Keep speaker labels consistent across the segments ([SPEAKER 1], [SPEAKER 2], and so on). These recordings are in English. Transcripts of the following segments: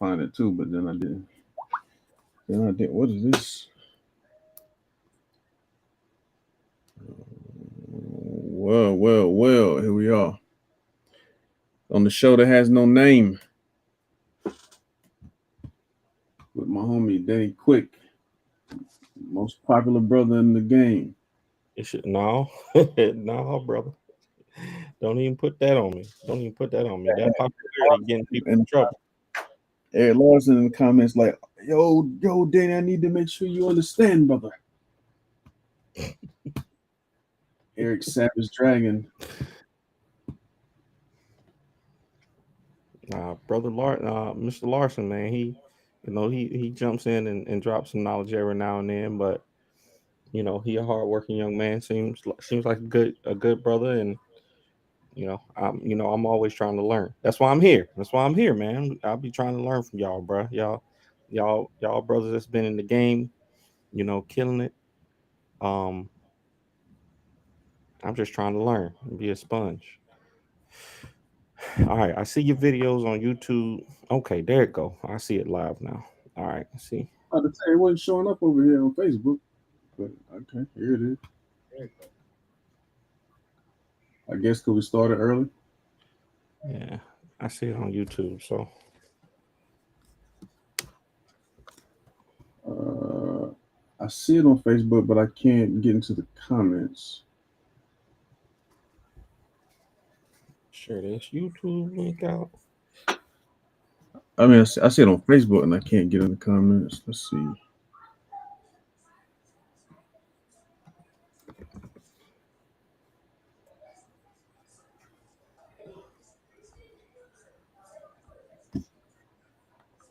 [SPEAKER 1] find it too, but then I didn't. Then I did. What is this? Well. Here we are on the show that has no name with my homie Danny Quick, most popular brother in the game.
[SPEAKER 2] It should no, no, brother. Don't even put that on me. Don't even put that on me. That popularity getting people in
[SPEAKER 1] And
[SPEAKER 2] trouble.
[SPEAKER 1] Eric Larson in the comments like, yo, Danny, I need to make sure you understand, brother. Eric Savage Dragon.
[SPEAKER 2] Mr. Larson, man, he jumps in and drops some knowledge every now and then, but he a hardworking young man. Seems like a good brother, and I'm always trying to learn. That's why I'm here. That's why I'm here, man. I'll be trying to learn from y'all, bro. Y'all brothers that's been in the game, killing it. Um, I'm just trying to learn and be a sponge. All right, I see your videos on YouTube. Okay, there it go. I see it live now. All right, see.
[SPEAKER 1] I had to say it wasn't showing up over here on Facebook, but okay, here it is. I guess because we started early.
[SPEAKER 2] Yeah, I see it on YouTube. So
[SPEAKER 1] I see it on Facebook, but I can't get into the comments.
[SPEAKER 2] share this YouTube link out.
[SPEAKER 1] I mean, I see it on Facebook, and I can't get in the comments. Let's see.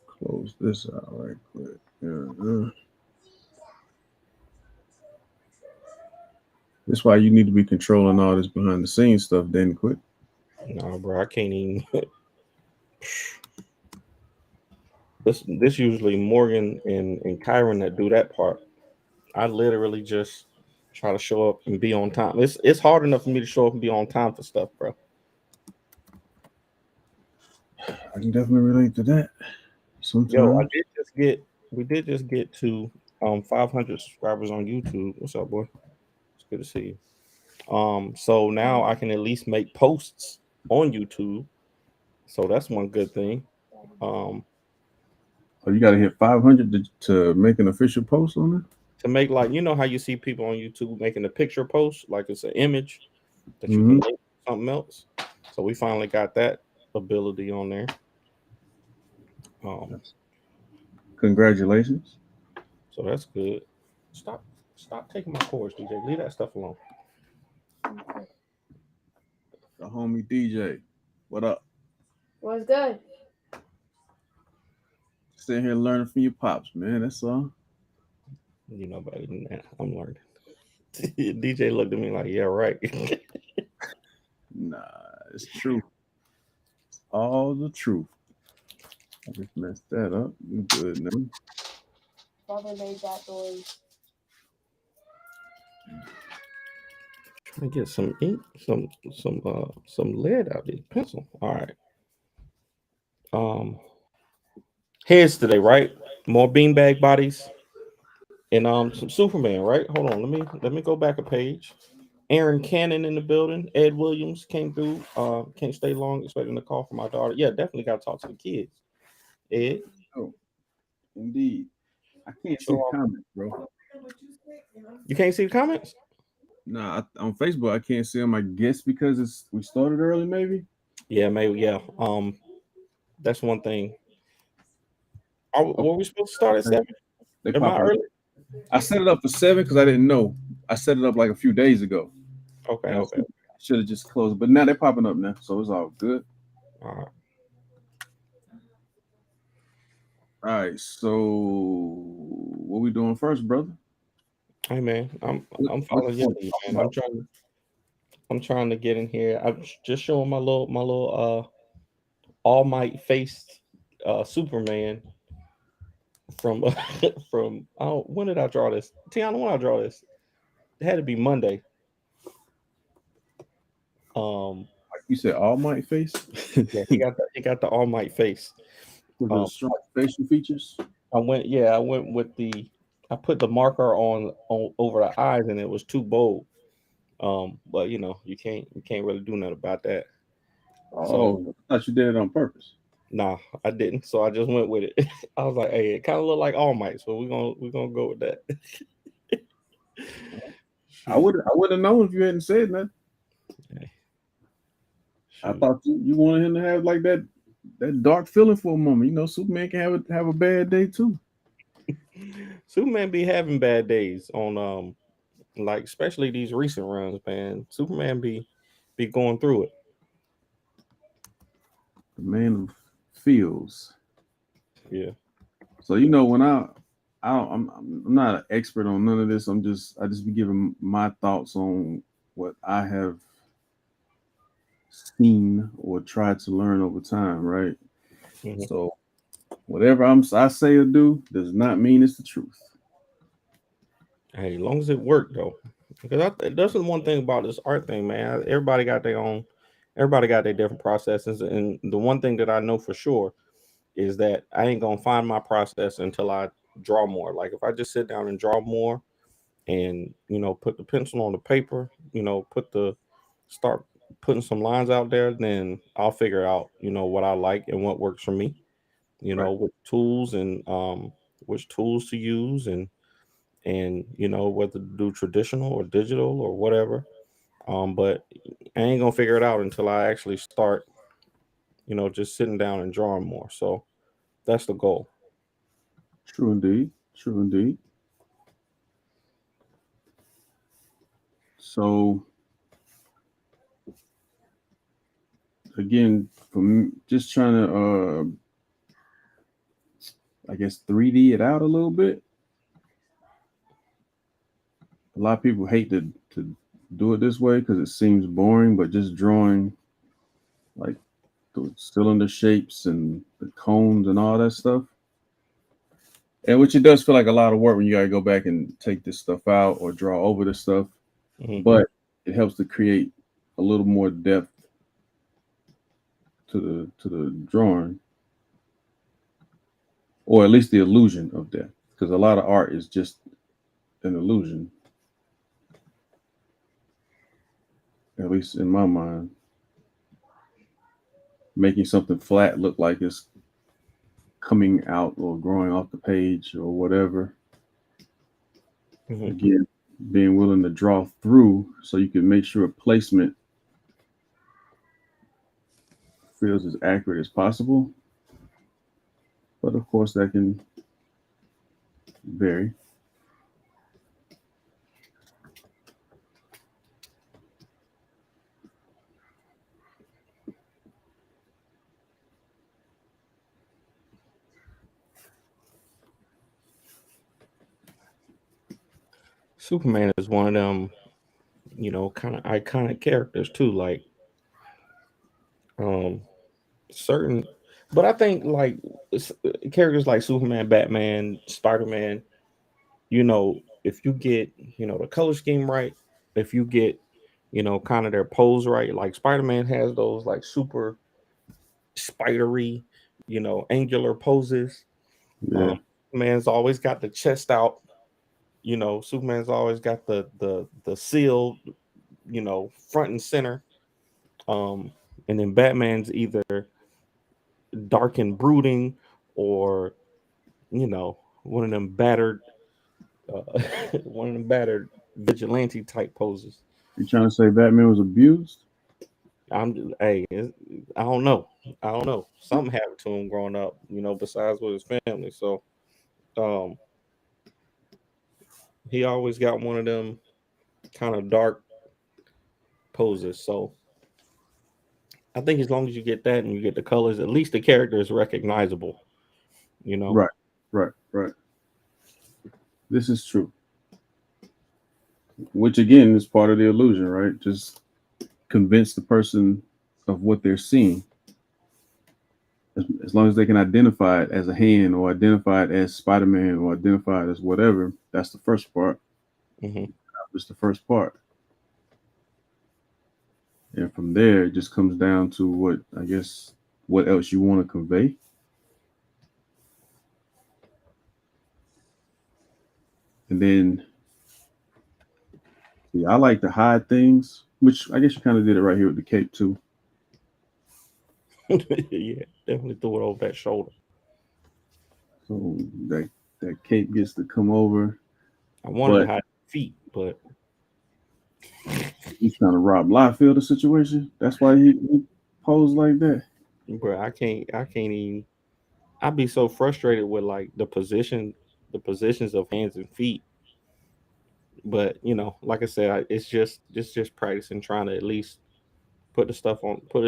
[SPEAKER 1] Close this out right quick. Yeah. That's why you need to be controlling all this behind the scenes stuff, Danny Quick.
[SPEAKER 2] No, bro, I can't even. This usually Morgan and Kyron that do that part. I literally just try to show up and be on time. It's hard enough for me to show up and be on time for stuff, bro.
[SPEAKER 1] I can definitely relate to that.
[SPEAKER 2] Yo,
[SPEAKER 1] Sometimes.
[SPEAKER 2] we did just get to 500 subscribers on YouTube. What's up, boy? It's good to see you. So now I can at least make posts on YouTube. So that's one good thing. Um,
[SPEAKER 1] Oh, you got to hit 500 to make an official post on it?
[SPEAKER 2] to make like how you see people on YouTube making a picture post, like it's an image that you can
[SPEAKER 1] Mm-hmm.
[SPEAKER 2] link to something else. So we finally got that ability on there. Um,
[SPEAKER 1] Congratulations.
[SPEAKER 2] so that's good. Stop, stop taking my course, DJ. Leave that stuff alone.
[SPEAKER 1] The homie DJ. What up?
[SPEAKER 3] What's good?
[SPEAKER 1] Sitting here learning from your pops, man. That's all.
[SPEAKER 2] You know better than that. I'm learning. DJ looked at me like, yeah, right.
[SPEAKER 1] Nah, it's true. All the truth. I just messed that up. You good now?
[SPEAKER 3] Father made that noise.
[SPEAKER 2] Trying to get some ink, some lead out of this pencil. All right. Um, heads today, right? More beanbag bodies and some Superman, right? Hold on, let me go back a page. Aaron Cannon in the building. Ed Williams came through. Can't stay long, expecting a call from my daughter. Yeah, definitely got to talk to the kids. Ed,
[SPEAKER 1] Oh, indeed. I can't see
[SPEAKER 2] show
[SPEAKER 1] the
[SPEAKER 2] off.
[SPEAKER 1] comments, bro.
[SPEAKER 2] You can't see the comments?
[SPEAKER 1] Nah, on Facebook I can't see them. I guess because we started early, maybe.
[SPEAKER 2] Yeah, maybe. Yeah. That's one thing. Were we supposed to start at
[SPEAKER 1] Okay,
[SPEAKER 2] 7?
[SPEAKER 1] they
[SPEAKER 2] Am I
[SPEAKER 1] popping up.
[SPEAKER 2] early?
[SPEAKER 1] I set it up for 7 because I didn't know. I set it up like a few days ago.
[SPEAKER 2] Okay,
[SPEAKER 1] And I
[SPEAKER 2] okay.
[SPEAKER 1] should have just closed, but now they're popping up now, so it's all good.
[SPEAKER 2] All right.
[SPEAKER 1] All right, so what we doing first, brother?
[SPEAKER 2] Hey man, I'm
[SPEAKER 1] What
[SPEAKER 2] following
[SPEAKER 1] you
[SPEAKER 2] your
[SPEAKER 1] want to
[SPEAKER 2] lead,
[SPEAKER 1] talk
[SPEAKER 2] man.
[SPEAKER 1] about?
[SPEAKER 2] I'm trying to get in here. I'm just showing my little all might faced Superman from from oh, when did I draw this? Tiana, when I draw this? It had to be Monday. Um
[SPEAKER 1] You said All Might face?
[SPEAKER 2] yeah, he got the all might face.
[SPEAKER 1] Was it
[SPEAKER 2] Um,
[SPEAKER 1] a strong facial features?
[SPEAKER 2] I went with I put the marker on over the eyes, and it was too bold. But you can't really do nothing about that. So
[SPEAKER 1] Oh, I thought you did it on purpose.
[SPEAKER 2] nah, I didn't. So I just went with it. I was like, hey, it kind of looked like All Might, so we're gonna go with that. Shoot.
[SPEAKER 1] I would have known if you hadn't said that.
[SPEAKER 2] Hey,
[SPEAKER 1] I
[SPEAKER 2] shoot.
[SPEAKER 1] thought you wanted him to have like that dark feeling for a moment. You know, Superman can have a bad day too.
[SPEAKER 2] Superman be having bad days on like especially these recent runs, man. Superman be going through it.
[SPEAKER 1] The man of feels.
[SPEAKER 2] Yeah.
[SPEAKER 1] So you know when I'm not an expert on none of this. I just be giving my thoughts on what I have seen or tried to learn over time, right?
[SPEAKER 2] Hmm.
[SPEAKER 1] So whatever I say or do does not mean it's the truth.
[SPEAKER 2] Hey, as long as it worked though, because that's the one thing about this art thing, man. Everybody got their different processes, and the one thing that I know for sure is that I ain't gonna find my process until I draw more. Like if I just sit down and draw more, and put the pencil on the paper, put the start putting some lines out there, then I'll figure out what I like and what works for me.
[SPEAKER 1] Right.
[SPEAKER 2] With tools and which tools to use and whether to do traditional or digital or whatever. But I ain't gonna figure it out until I actually start, just sitting down and drawing more. So that's the goal.
[SPEAKER 1] True indeed. True indeed. So again, from just trying to I guess 3D it out a little bit. A lot of people hate to do it this way because it seems boring, but just drawing like the cylinder shapes and the cones and all that stuff. And which it does feel like a lot of work when you gotta go back and take this stuff out or draw over this stuff.
[SPEAKER 2] Hmm.
[SPEAKER 1] But it helps to create a little more depth to the drawing, or at least the illusion of depth. Because a lot of art is just an illusion, at least in my mind. Making something flat look like it's coming out or growing off the page or whatever.
[SPEAKER 2] Hmm.
[SPEAKER 1] Again, being willing to draw through so you can make sure placement feels as accurate as possible. But of course, that can vary.
[SPEAKER 2] Superman is one of them, kind of iconic characters too. Like um certain, but I think like characters like Superman, Batman, Spider Man. If you get the color scheme right, if you get kind of their pose right, like Spider Man has those like super spidery, angular poses.
[SPEAKER 1] Yeah,
[SPEAKER 2] Superman's always got the chest out. Superman's always got the seal, front and center. Um, and then Batman's either dark and brooding, or one of them battered, one of them battered vigilante type poses.
[SPEAKER 1] you trying to say Batman was abused?
[SPEAKER 2] Hey, I don't know. I don't know. Something happened to him growing up, besides with his family. So, um, he always got one of them kind of dark poses. So, I think as long as you get that and you get the colors, at least the character is recognizable. You know.
[SPEAKER 1] Right, right, right. This is true. Which again is part of the illusion, right? Just convince the person of what they're seeing. As long as they can identify it as a hand or identify it as Spider-Man or identify it as whatever, that's the first part.
[SPEAKER 2] Hmm.
[SPEAKER 1] That's the first part. And from there, it just comes down to what I guess what else you want to convey. And then yeah, I like to hide things, which I guess you kind of did it right here with the cape too.
[SPEAKER 2] Yeah, definitely threw it over that shoulder.
[SPEAKER 1] So that that cape gets to come over,
[SPEAKER 2] I wanted to
[SPEAKER 1] but
[SPEAKER 2] hide feet, but
[SPEAKER 1] he's trying to rob Liefeld the situation. That's why he posed like that.
[SPEAKER 2] bro, I can't even. I'd be so frustrated with like the positions of hands and feet. But like I said, it's just practicing, trying to at least put it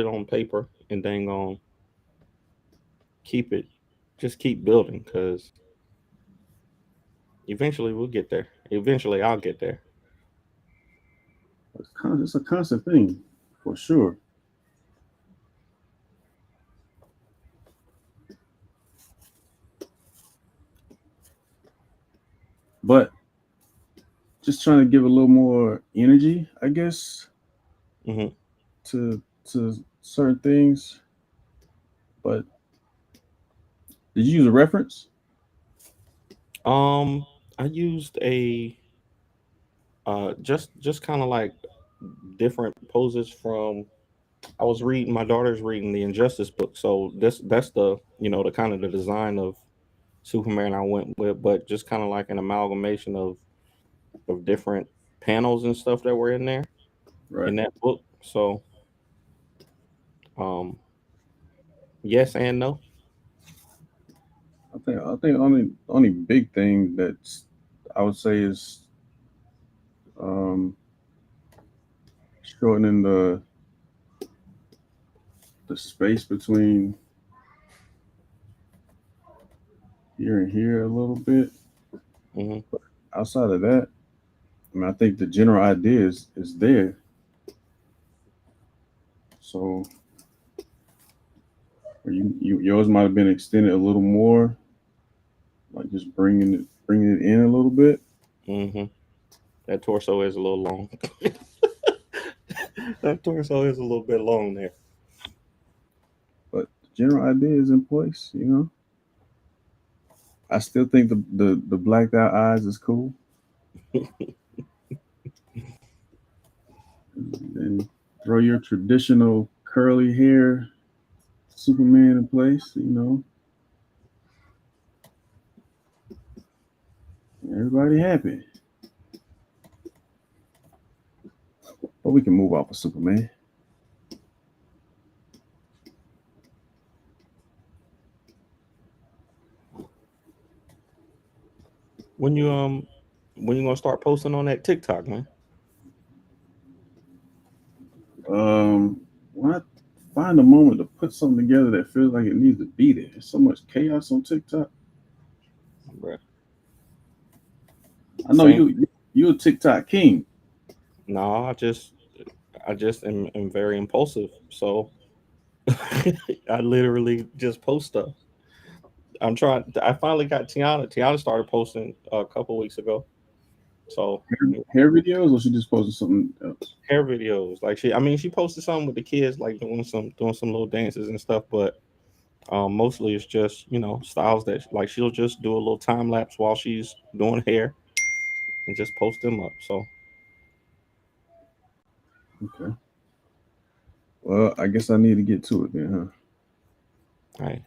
[SPEAKER 2] on paper, and then keep it, just keep building, because eventually we'll get there. Eventually, I'll get there.
[SPEAKER 1] It's a constant thing, for sure. But just trying to give a little more energy, I guess,
[SPEAKER 2] Hmm.
[SPEAKER 1] to certain things. But did you use a reference?
[SPEAKER 2] I used a just kind of like different poses from. I was reading. My daughter's reading the Injustice book, so that's the the kind of the design of Superman I went with, but just kind of like an amalgamation of different panels and stuff that were in there
[SPEAKER 1] Right.
[SPEAKER 2] in that book. So, um, yes and no.
[SPEAKER 1] I think only big thing that's I would say is um, shortening the space between here and here a little bit.
[SPEAKER 2] Hmm.
[SPEAKER 1] Outside of that, I mean, I think the general idea is there. So yours might have been extended a little more, like just bringing it in a little bit.
[SPEAKER 2] Hmm. That torso is a little long. That torso is a little bit long there.
[SPEAKER 1] But the general idea is in place. I still think the blacked out eyes is cool. And throw your traditional curly hair Superman in place. Everybody happy. But we can move off of Superman.
[SPEAKER 2] When you gonna start posting on that TikTok, man?
[SPEAKER 1] When I find a moment to put something together that feels like it needs to be there, there's so much chaos on TikTok.
[SPEAKER 2] Bruh.
[SPEAKER 1] I know
[SPEAKER 2] Same.
[SPEAKER 1] you a TikTok king.
[SPEAKER 2] No, I just am very impulsive. So I literally just post stuff. I'm trying. I finally got Tiana. Tiana started posting a couple weeks ago. So
[SPEAKER 1] Hair videos, or she just posted something else?
[SPEAKER 2] hair videos, like I mean, she posted something with the kids, like doing some little dances and stuff. But mostly it's just styles that like she'll just do a little time lapse while she's doing hair and just post them up. So
[SPEAKER 1] Okay. Well, I guess I need to get to it then,
[SPEAKER 2] I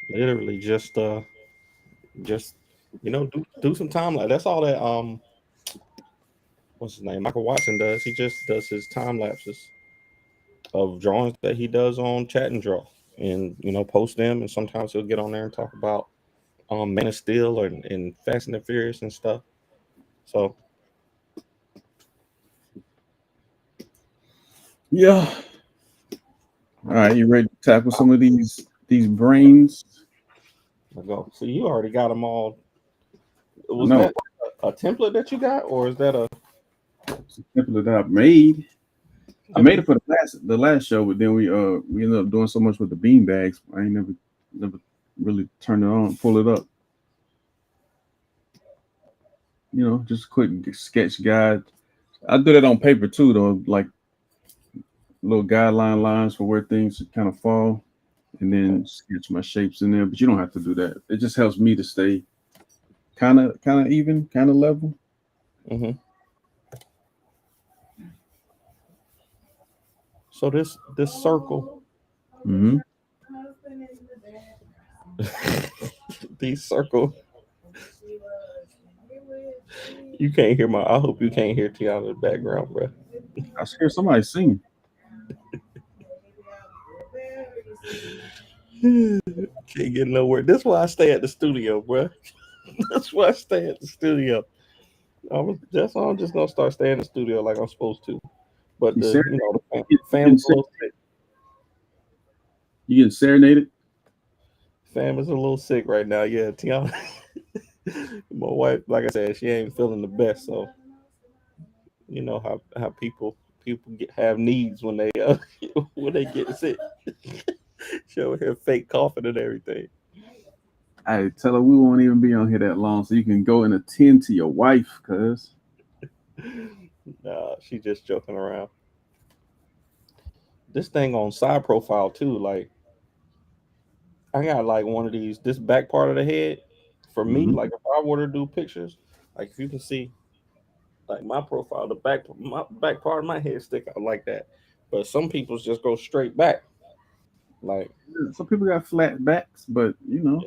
[SPEAKER 2] literally just do some time lapse. That's all that what's his name, Michael Watson does. He just does his time lapses of drawings that he does on Chat and Draw, and post them. And sometimes he'll get on there and talk about Man of Steel and Fast and the Furious and stuff. So
[SPEAKER 1] Yeah. All right, you ready to tackle some of these brains?
[SPEAKER 2] I go. So you already got them all.
[SPEAKER 1] I
[SPEAKER 2] Was
[SPEAKER 1] know
[SPEAKER 2] that a template that you got, or is that a
[SPEAKER 1] it's a template that I made. I made
[SPEAKER 2] template?
[SPEAKER 1] it for the last show, but then we ended up doing so much with the bean bags. I ain't never really turned it on, pull it up. Just a quick sketch guide. I do that on paper too, though, like little guideline lines for where things kind of fall, and
[SPEAKER 2] Okay.
[SPEAKER 1] then sketch my shapes in there. But you don't have to do that. It just helps me to stay kind of even, kind of level.
[SPEAKER 2] Hmm. So this circle,
[SPEAKER 1] Mm-hmm.
[SPEAKER 2] these circle, you can't hear my. I hope you can't hear Tiana in the background, bro.
[SPEAKER 1] I hear somebody singing.
[SPEAKER 2] Can't get nowhere. That's why I stay at the studio, bro. That's why I stay at the studio. That's why I'm just gonna start staying in the studio like I'm supposed to. But
[SPEAKER 1] You
[SPEAKER 2] the
[SPEAKER 1] ser-
[SPEAKER 2] you know the
[SPEAKER 1] you
[SPEAKER 2] fam
[SPEAKER 1] getting
[SPEAKER 2] is a little sick.
[SPEAKER 1] you getting serenaded.
[SPEAKER 2] Fam is a little sick right now. Yeah, Tiana. My wife, like I said, she ain't feeling the best. So you know how people have needs when they when they get sick. She over here fake coughing and everything.
[SPEAKER 1] I tell her we won't even be on here that long, so you can go and attend to your wife, cuz.
[SPEAKER 2] Nah, she just joking around. This thing on side profile too. Like I got like one of these. This back part of the head for me.
[SPEAKER 1] Mm-hmm.
[SPEAKER 2] Like if I were to do pictures, like if you can see like my profile, my back part of my head stick out like that. But some people's just go straight back. Like
[SPEAKER 1] Some people got flat backs, but
[SPEAKER 2] yeah,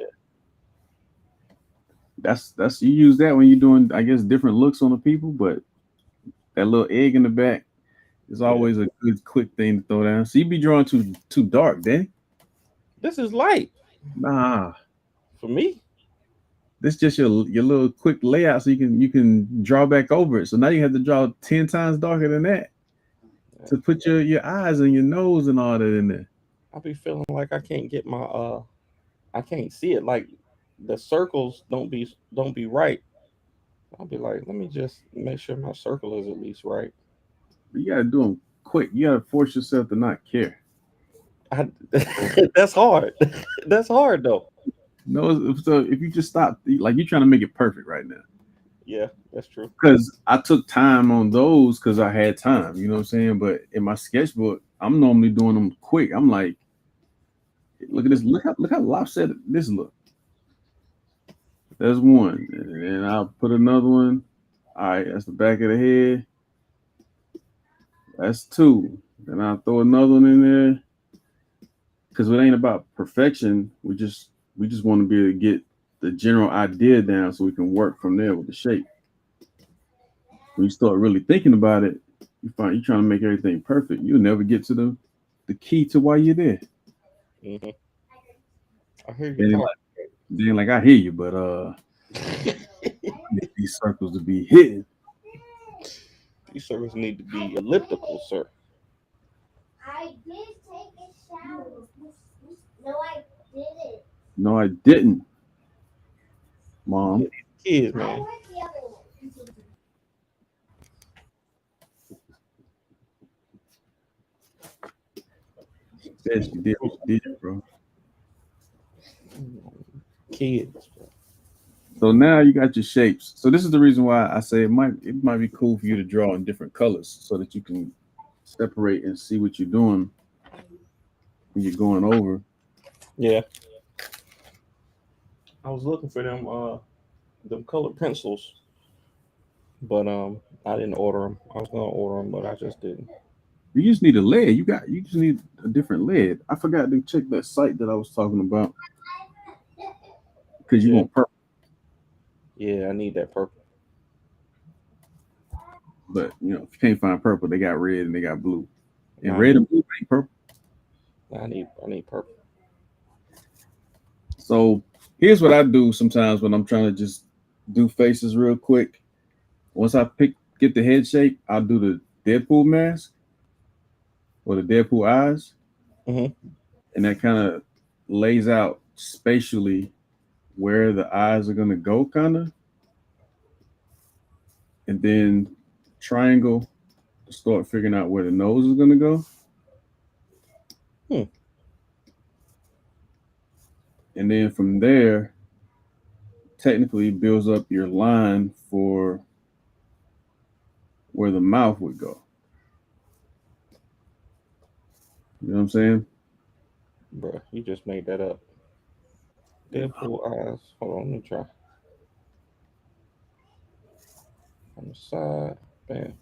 [SPEAKER 1] that's you use that when you're doing, I guess, different looks on the people. But that little egg in the back is
[SPEAKER 2] yeah.
[SPEAKER 1] always a good quick thing to throw down. So you be drawing too dark, Danny.
[SPEAKER 2] This is light
[SPEAKER 1] Nah,
[SPEAKER 2] for me.
[SPEAKER 1] this just your little quick layout, so you can draw back over it. So now you have to draw 10 times darker than that
[SPEAKER 2] Yeah.
[SPEAKER 1] to put your eyes and your nose and all that in there.
[SPEAKER 2] I be feeling like I can't get my I can't see it. Like the circles don't be right. I'll be like, let me just make sure my circle is at least right.
[SPEAKER 1] But you gotta do them quick. You gotta force yourself to not care.
[SPEAKER 2] I, that's hard. That's hard though.
[SPEAKER 1] No, so if you just stop, like you're trying to make it perfect right now.
[SPEAKER 2] Yeah, that's true.
[SPEAKER 1] Because I took time on those because I had time. You know what I'm saying? But in my sketchbook, I'm normally doing them quick. I'm like, look at
[SPEAKER 2] Hmm.
[SPEAKER 1] this. Look how lopsided this look. That's one, and then I'll put another one. All right, that's the back of the head. That's two. Then I'll throw another one in there because it ain't about perfection. We just want to be able to get the general idea down so we can work from there with the shape. When you start really thinking about it, you find you're trying to make everything perfect. You'll never get to the key to why you're there.
[SPEAKER 2] Hmm. I hear you
[SPEAKER 1] Then
[SPEAKER 2] talk.
[SPEAKER 1] like, then like I hear you, but I need these circles to be hidden.
[SPEAKER 2] These circles need to be elliptical, sir.
[SPEAKER 3] I did take a shower. No, I didn't.
[SPEAKER 1] No, I didn't,
[SPEAKER 2] Yeah,
[SPEAKER 1] Mom.
[SPEAKER 2] these kids,
[SPEAKER 3] I
[SPEAKER 2] man.
[SPEAKER 3] went the other one.
[SPEAKER 1] Said she did what she did, bro.
[SPEAKER 2] Kids.
[SPEAKER 1] So now you got your shapes. So this is the reason why I say it might be cool for you to draw in different colors so that you can separate and see what you're doing when you're going over.
[SPEAKER 2] Yeah. I was looking for them colored pencils, but I didn't order them. I was gonna order them, but I just didn't.
[SPEAKER 1] You just need a lead. You just need a different lead. I forgot to check that site that I was talking about because you
[SPEAKER 2] Yeah.
[SPEAKER 1] want purple.
[SPEAKER 2] Yeah, I need that purple.
[SPEAKER 1] But if you can't find purple, they got red and they got blue. And
[SPEAKER 2] Nah, I
[SPEAKER 1] red
[SPEAKER 2] need
[SPEAKER 1] and blue ain't purple.
[SPEAKER 2] I need purple.
[SPEAKER 1] So here's what I do sometimes when I'm trying to just do faces real quick. Once I get the head shape, I'll do the Deadpool mask or the Deadpool eyes,
[SPEAKER 2] Hmm.
[SPEAKER 1] and that kind of lays out spatially where the eyes are gonna go, kind of, and then triangle to start figuring out where the nose is gonna go,
[SPEAKER 2] Hmm,
[SPEAKER 1] and then from there, technically builds up your line for where the mouth would go. You know what I'm saying?
[SPEAKER 2] bro, you just made that up. Deadpool eyes. Hold on, let me try. on the side. Bam.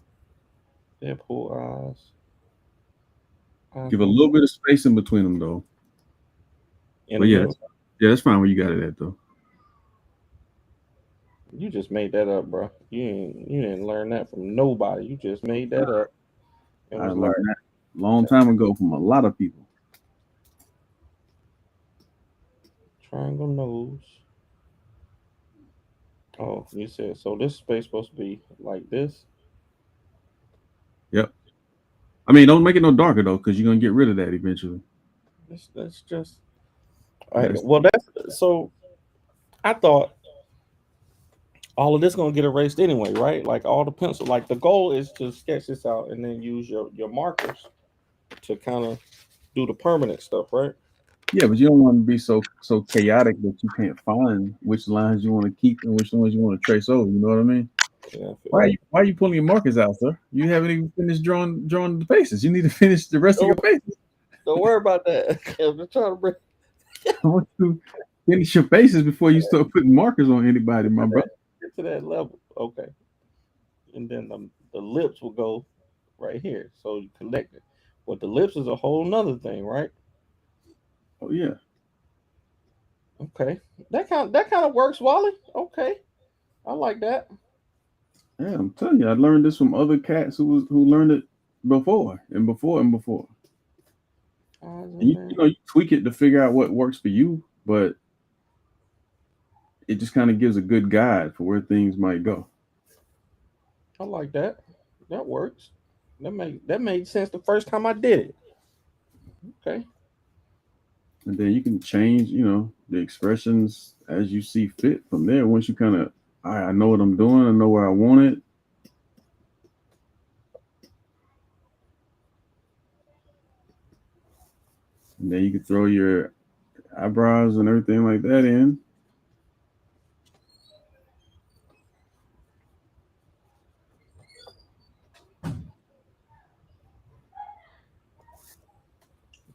[SPEAKER 2] Deadpool eyes.
[SPEAKER 1] Give a
[SPEAKER 2] Eyeball
[SPEAKER 1] little bit of space in between them though.
[SPEAKER 2] in
[SPEAKER 1] But
[SPEAKER 2] the
[SPEAKER 1] yeah,
[SPEAKER 2] middle.
[SPEAKER 1] that's fine where you got it at though.
[SPEAKER 2] You just made that up, bro. You didn't learn that from nobody. You just made that up and
[SPEAKER 1] I
[SPEAKER 2] was
[SPEAKER 1] learned
[SPEAKER 2] like,
[SPEAKER 1] that a long time ago from a lot of people.
[SPEAKER 2] triangle nose. Oh, you said so. This space supposed to be like this.
[SPEAKER 1] Yep. I mean, don't make it no darker though, because you're gonna get rid of that eventually.
[SPEAKER 2] That's just. All right.
[SPEAKER 1] That's
[SPEAKER 2] Well, that's so. I thought all of this gonna get erased anyway, right? Like all the pencil. Like the goal is to sketch this out and then use your markers to kind of do the permanent stuff, right?
[SPEAKER 1] yeah, but you don't want to be so chaotic that you can't find which lines you want to keep and which ones you want to trace over. You know what I mean?
[SPEAKER 2] Yeah, I feel
[SPEAKER 1] Why are
[SPEAKER 2] that.
[SPEAKER 1] you pulling your markers out, sir? You haven't even finished drawing the faces. You need to finish the rest of
[SPEAKER 2] Don't,
[SPEAKER 1] your faces.
[SPEAKER 2] don't worry about that. I'm just trying to bring
[SPEAKER 1] I want you to finish your faces before you start putting markers on anybody, my brother.
[SPEAKER 2] get to that level. Okay. And then the lips will go right here. So you connect it. But the lips is a whole nother thing, right?
[SPEAKER 1] Oh yeah,
[SPEAKER 2] Okay. That kind of works, Wally. Okay. I like that.
[SPEAKER 1] yeah. I'm telling you, I learned this from other cats who learned it before and before and before.
[SPEAKER 2] Eyes
[SPEAKER 1] And
[SPEAKER 2] in
[SPEAKER 1] you
[SPEAKER 2] there.
[SPEAKER 1] know you tweak it to figure out what works for you, but it just kind of gives a good guide for where things might go.
[SPEAKER 2] I like that. That works. That made sense the first time I did it. Okay.
[SPEAKER 1] And then you can change, the expressions as you see fit from there. Once you kind of, I know what I'm doing, I know where I want it, and then you can throw your eyebrows and everything like that in.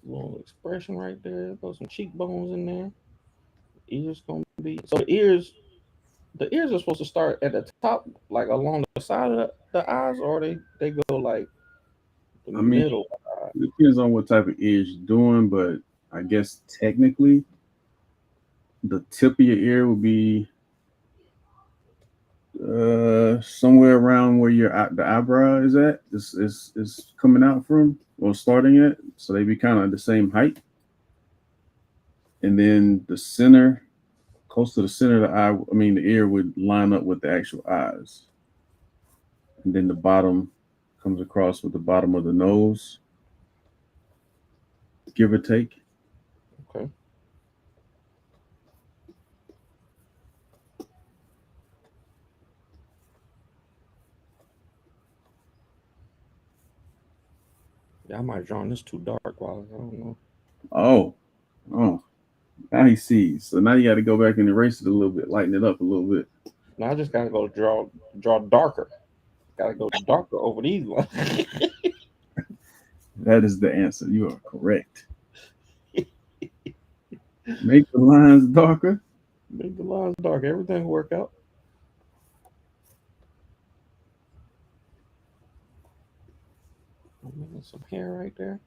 [SPEAKER 2] Little expression right there. Throw some cheekbones in there. Ears gonna be so the ears are supposed to start at the top, like along the side of the eyes, or they go like the
[SPEAKER 1] I mean,
[SPEAKER 2] middle.
[SPEAKER 1] it depends on what type of ears you're doing, but I guess technically the tip of your ear will be somewhere around where the eyebrow is at. Is coming out from or starting at, so they be kind of the same height, and then the center, close to the center of the eye, I mean the ear would line up with the actual eyes, and then the bottom comes across with the bottom of the nose, give or take.
[SPEAKER 2] Okay. Yeah, I might have drawn this too dark. While I don't know.
[SPEAKER 1] Oh, oh, now he sees. So now you got to go back and erase it a little bit, lighten it up a little bit.
[SPEAKER 2] Now I just gotta go draw darker. Gotta go darker over these ones.
[SPEAKER 1] That is the answer. You are correct. Make the lines darker.
[SPEAKER 2] Make the lines dark. Everything will work out. Some hair right there.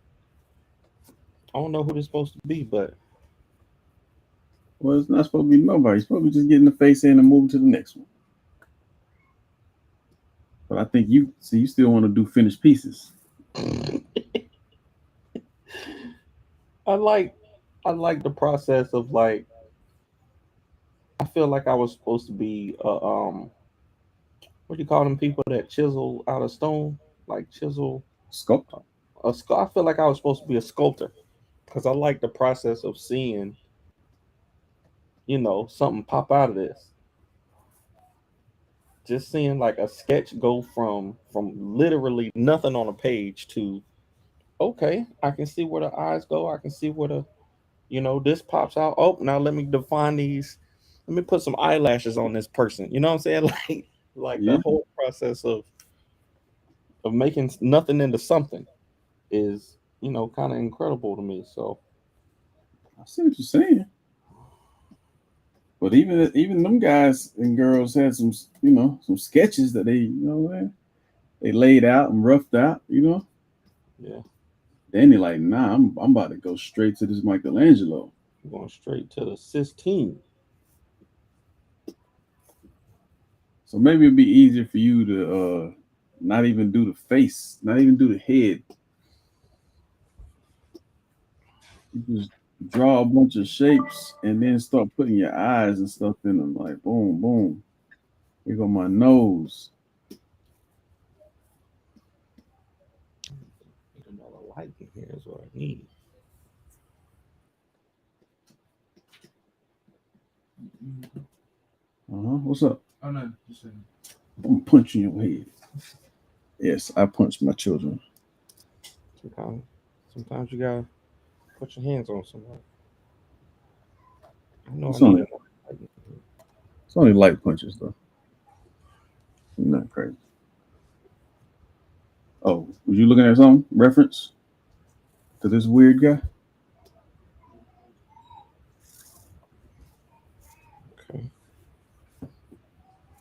[SPEAKER 2] I don't know who this supposed to be, but
[SPEAKER 1] Well, it's not supposed to be nobody. It's supposed to be just getting the face in and moving to the next one. But I think you still want to do finished pieces.
[SPEAKER 2] I like I like the process of like I feel like I was supposed to be what do you call them people that chisel out of stone, like chisel
[SPEAKER 1] Sculpt.
[SPEAKER 2] I feel like I was supposed to be a sculptor because I like the process of seeing something pop out of this. Just seeing like a sketch go from literally nothing on a page to okay, I can see where the eyes go. I can see where this pops out. Oh, now let me define these. Let me put some eyelashes on this person. You know what I'm saying? Like the
[SPEAKER 1] Yeah,
[SPEAKER 2] whole process of making nothing into something is kind of incredible to me. So
[SPEAKER 1] I see what you're saying. But even them guys and girls had some, you know, some sketches that they laid out and roughed out, you know.
[SPEAKER 2] Yeah,
[SPEAKER 1] Then they like, nah, I'm about to go straight to this Michelangelo.
[SPEAKER 2] we're going straight to the Sistine.
[SPEAKER 1] So maybe it'd be easier for you to not even do the face, not even do the head. You just draw a bunch of shapes and then start putting your eyes and stuff in them. Like boom, boom. Here go my nose.
[SPEAKER 2] Need another light in here is what I need.
[SPEAKER 1] What's up?
[SPEAKER 4] Oh no, just
[SPEAKER 1] I'm punching your head. Yes, I punch my children.
[SPEAKER 2] Sometimes you gotta put your hands on somebody. I know I
[SPEAKER 1] It's
[SPEAKER 2] need
[SPEAKER 1] only
[SPEAKER 2] another light in here.
[SPEAKER 1] it's only light punches though. You're not crazy. Oh, was you looking at something reference to this weird guy?
[SPEAKER 2] Okay.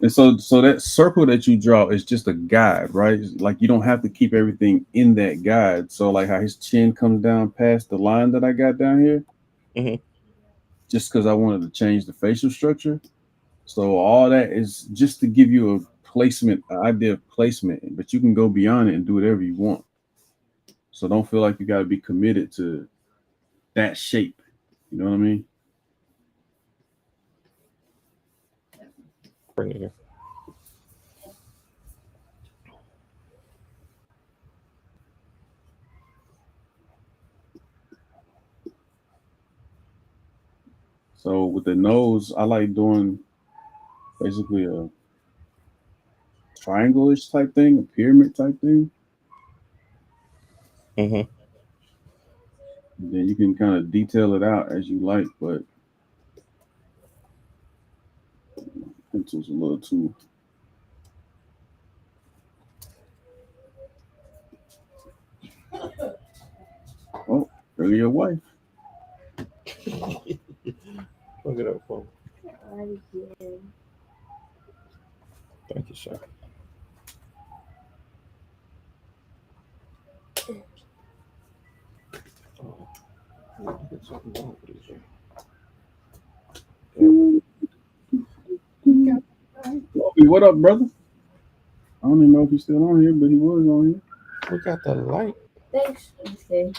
[SPEAKER 1] And so that circle that you draw is just a guide, right? It's like you don't have to keep everything in that guide. So like how his chin comes down past the line that I got down here,
[SPEAKER 2] Mhm.
[SPEAKER 1] just because I wanted to change the facial structure. So all that is just to give you a placement, an idea of placement, but you can go beyond it and do whatever you want. So don't feel like you got to be committed to that shape. You know what I mean?
[SPEAKER 2] Bring it here.
[SPEAKER 1] So with the nose, I like doing basically a triangle-ish type thing, a pyramid type thing.
[SPEAKER 2] Mhm.
[SPEAKER 1] And then you can kind of detail it out as you like, but pencil's a little too. Oh, there your wife.
[SPEAKER 2] Look it up for me.
[SPEAKER 3] I did.
[SPEAKER 2] Thank you, sir. Oh, I need to get something wrong with these.
[SPEAKER 1] Hey, what up, brother? I don't even know if he's still on here, but he was on here.
[SPEAKER 2] We got the light.
[SPEAKER 3] Thanks. Okay.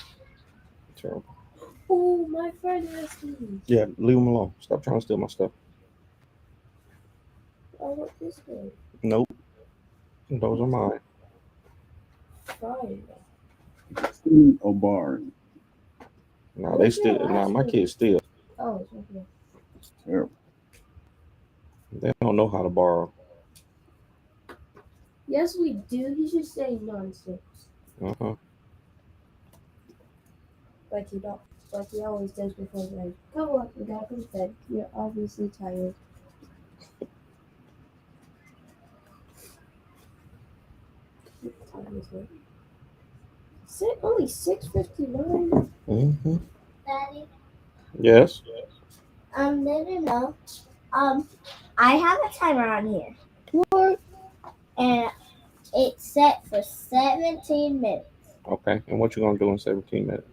[SPEAKER 2] Terrible.
[SPEAKER 3] Oh, my friend has these.
[SPEAKER 2] Yeah, leave him alone. Stop trying to steal my stuff.
[SPEAKER 3] I want this one.
[SPEAKER 2] Nope. Those are mine.
[SPEAKER 3] Fine.
[SPEAKER 1] Steve O'Barry.
[SPEAKER 2] No, they still. Nah, my kids still.
[SPEAKER 3] Oh, it's right here.
[SPEAKER 1] It's terrible.
[SPEAKER 2] They don't know how to borrow.
[SPEAKER 3] Yes, we do. He's just saying nonsense.
[SPEAKER 2] Uh-huh.
[SPEAKER 3] Like he don't. Like he always does before bed. Come on, we gotta go to bed. You're obviously tired. What time is it? Only 6:59.
[SPEAKER 2] Mm-hmm.
[SPEAKER 3] Daddy.
[SPEAKER 2] Yes.
[SPEAKER 3] No. I have a timer on here.
[SPEAKER 2] What?
[SPEAKER 3] And it's set for 17 minutes.
[SPEAKER 2] Okay. And what you gonna do in 17 minutes?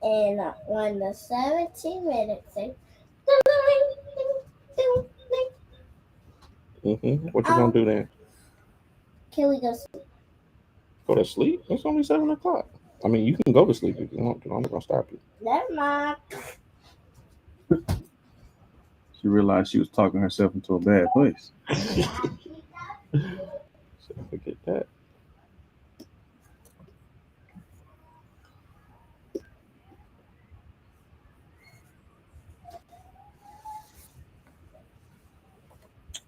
[SPEAKER 3] And when the 17 minutes say,
[SPEAKER 2] Mm-hmm. What you gonna do then?
[SPEAKER 3] can we go sleep?
[SPEAKER 2] Go to sleep? It's only 7 o'clock. I mean, you can go to sleep if you want to. I'm not gonna stop you.
[SPEAKER 3] Never mind.
[SPEAKER 1] She realized she was talking herself into a bad place.
[SPEAKER 2] So forget that.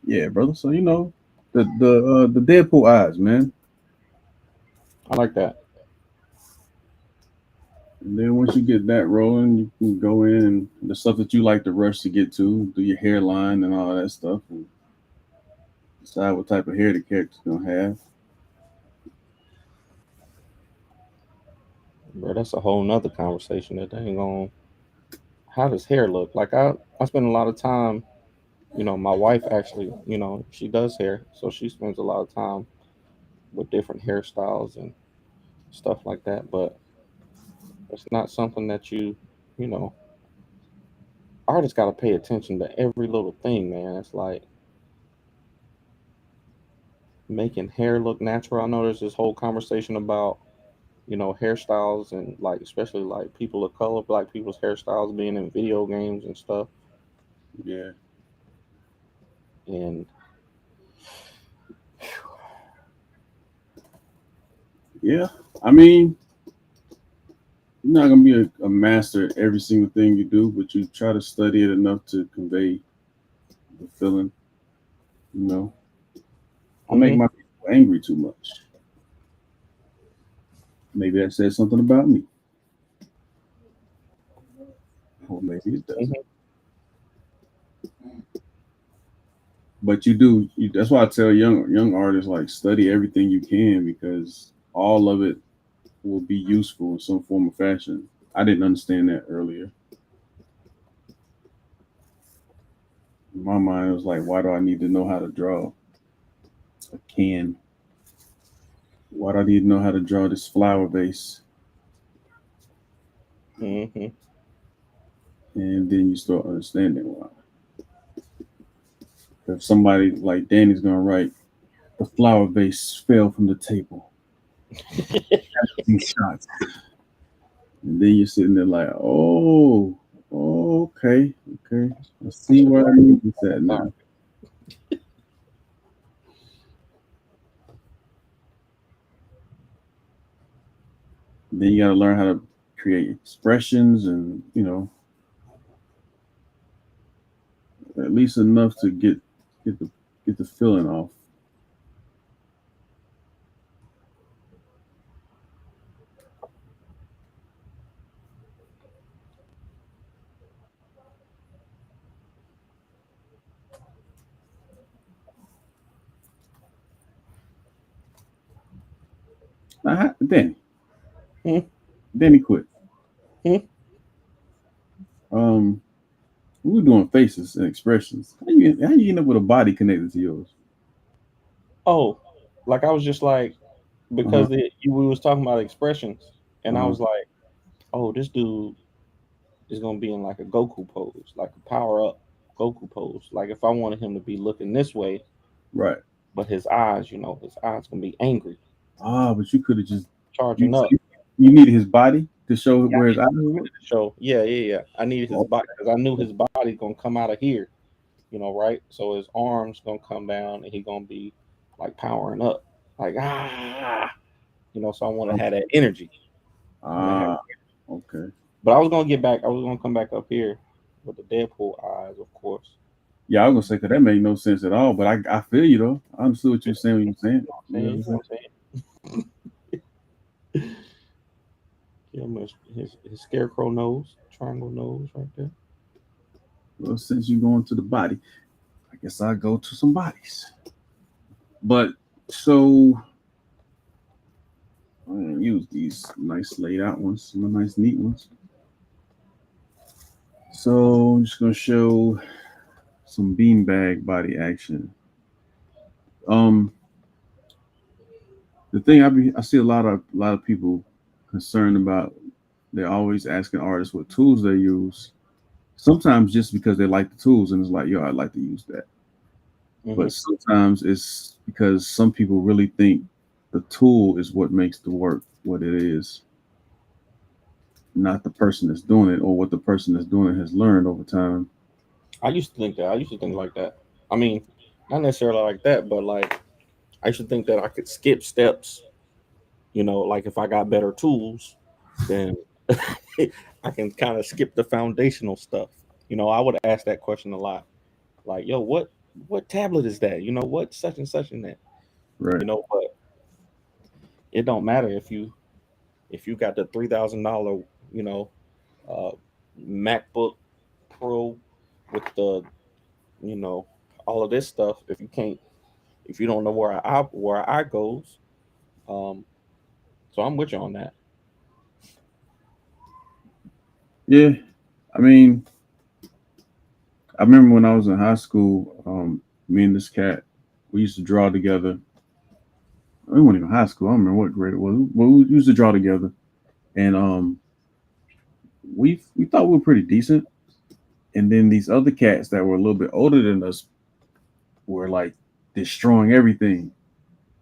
[SPEAKER 1] Yeah, brother. So you know the Deadpool eyes, man.
[SPEAKER 2] I like that.
[SPEAKER 1] And then once you get that rolling, you can go in and the stuff that you like to rush to get to, do your hairline and all that stuff, and decide what type of hair the character's gonna have.
[SPEAKER 2] Bro, that's a whole nother conversation that they ain't gonna how does hair look? Like I spend a lot of time. My wife actually, she does hair, so she spends a lot of time with different hairstyles and stuff like that. But it's not something that you know, artists got to pay attention to every little thing, man. It's like making hair look natural. I know there's this whole conversation about hairstyles and like especially like people of color, black people's hairstyles being in video games and stuff.
[SPEAKER 1] Yeah.
[SPEAKER 2] And
[SPEAKER 1] Yeah. I mean, you're not gonna be a master at every single thing you do, but you try to study it enough to convey the feeling. You know, I make
[SPEAKER 2] hmm
[SPEAKER 1] my people angry too much. Maybe that says something about me, or maybe it doesn't.
[SPEAKER 2] hmm
[SPEAKER 1] But you do. That's why I tell young artists like study everything you can because all of it will be useful in some form or fashion. I didn't understand that earlier. In my mind, it was like, why do I need to know how to draw a can? Why do I need to know how to draw this flower vase?
[SPEAKER 2] hmm
[SPEAKER 1] And then you start understanding why. If somebody like Danny's gonna write, the flower vase fell from the table. These shots. And then you're sitting there like, oh, okay. I see where I need this at now. Then you got to learn how to create expressions and, at least enough to get the get the feeling off. Now, Danny quit. Um, we were doing faces and expressions. How you end up with a body connected to yours?
[SPEAKER 2] Oh, like I was just like
[SPEAKER 1] Uh huh.
[SPEAKER 2] because we was talking about expressions, and
[SPEAKER 1] Uh
[SPEAKER 2] I
[SPEAKER 1] huh.
[SPEAKER 2] was like, oh, this dude is gonna be in like a Goku pose, like a power up Goku pose. Like if I wanted him to be looking this way,
[SPEAKER 1] Right.
[SPEAKER 2] but his eyes gonna be angry,
[SPEAKER 1] But you could have just you
[SPEAKER 2] charging up.
[SPEAKER 1] you needed his body to show
[SPEAKER 2] Yeah, I
[SPEAKER 1] where his
[SPEAKER 2] needed
[SPEAKER 1] eyes
[SPEAKER 2] his
[SPEAKER 1] were.
[SPEAKER 2] body to show. Yeah. I needed his
[SPEAKER 1] Oh,
[SPEAKER 2] body because I knew his body gonna come out of here, right? So his arms gonna come down and he gonna be like powering up, like So I want to
[SPEAKER 1] okay.
[SPEAKER 2] have that energy. I want to have,
[SPEAKER 1] Ah, okay.
[SPEAKER 2] but I was gonna get back. I was gonna come back up here with the Deadpool eyes, of course.
[SPEAKER 1] Yeah, I was gonna say because that made no sense at all. But I feel you though. I understood what you
[SPEAKER 2] Yeah,
[SPEAKER 1] were saying when you were saying it.
[SPEAKER 2] you
[SPEAKER 1] You know what I'm
[SPEAKER 2] know
[SPEAKER 1] saying?
[SPEAKER 2] what I'm saying? Yeah, his scarecrow nose, triangle nose, right there.
[SPEAKER 1] Well, since you're going to the body, I guess I'll go to some bodies. But so I'm gonna use these nice laid out ones, some nice neat ones. So I'm just gonna show some beanbag body action. Um, the thing I see a lot of people concerned about. They're always asking artists what tools they use. Sometimes just because they like the tools and it's like, yo, I'd like to use that.
[SPEAKER 2] hmm
[SPEAKER 1] But sometimes it's because some people really think the tool is what makes the work what it is, not the person that's doing it or what the person that's doing it has learned over time.
[SPEAKER 2] I used to think that. I used to think like that. I mean, not necessarily like that, but like I used to think that I could skip steps. Like if I got better tools, then I can kind of skip the foundational stuff. I would ask that question a lot. Like, yo, what tablet is that? What such and such in that?
[SPEAKER 1] Right.
[SPEAKER 2] But it don't matter if you got the $3,000, you know, uh, MacBook Pro with the, you know, all of this stuff. If you don't know where I goes, um, so I'm with you on that.
[SPEAKER 1] Yeah. I mean, I remember when I was in high school, me and this cat, we used to draw together. We weren't even high school. I don't remember what grade it was. But we used to draw together, and we thought we were pretty decent. And then these other cats that were a little bit older than us were like destroying everything.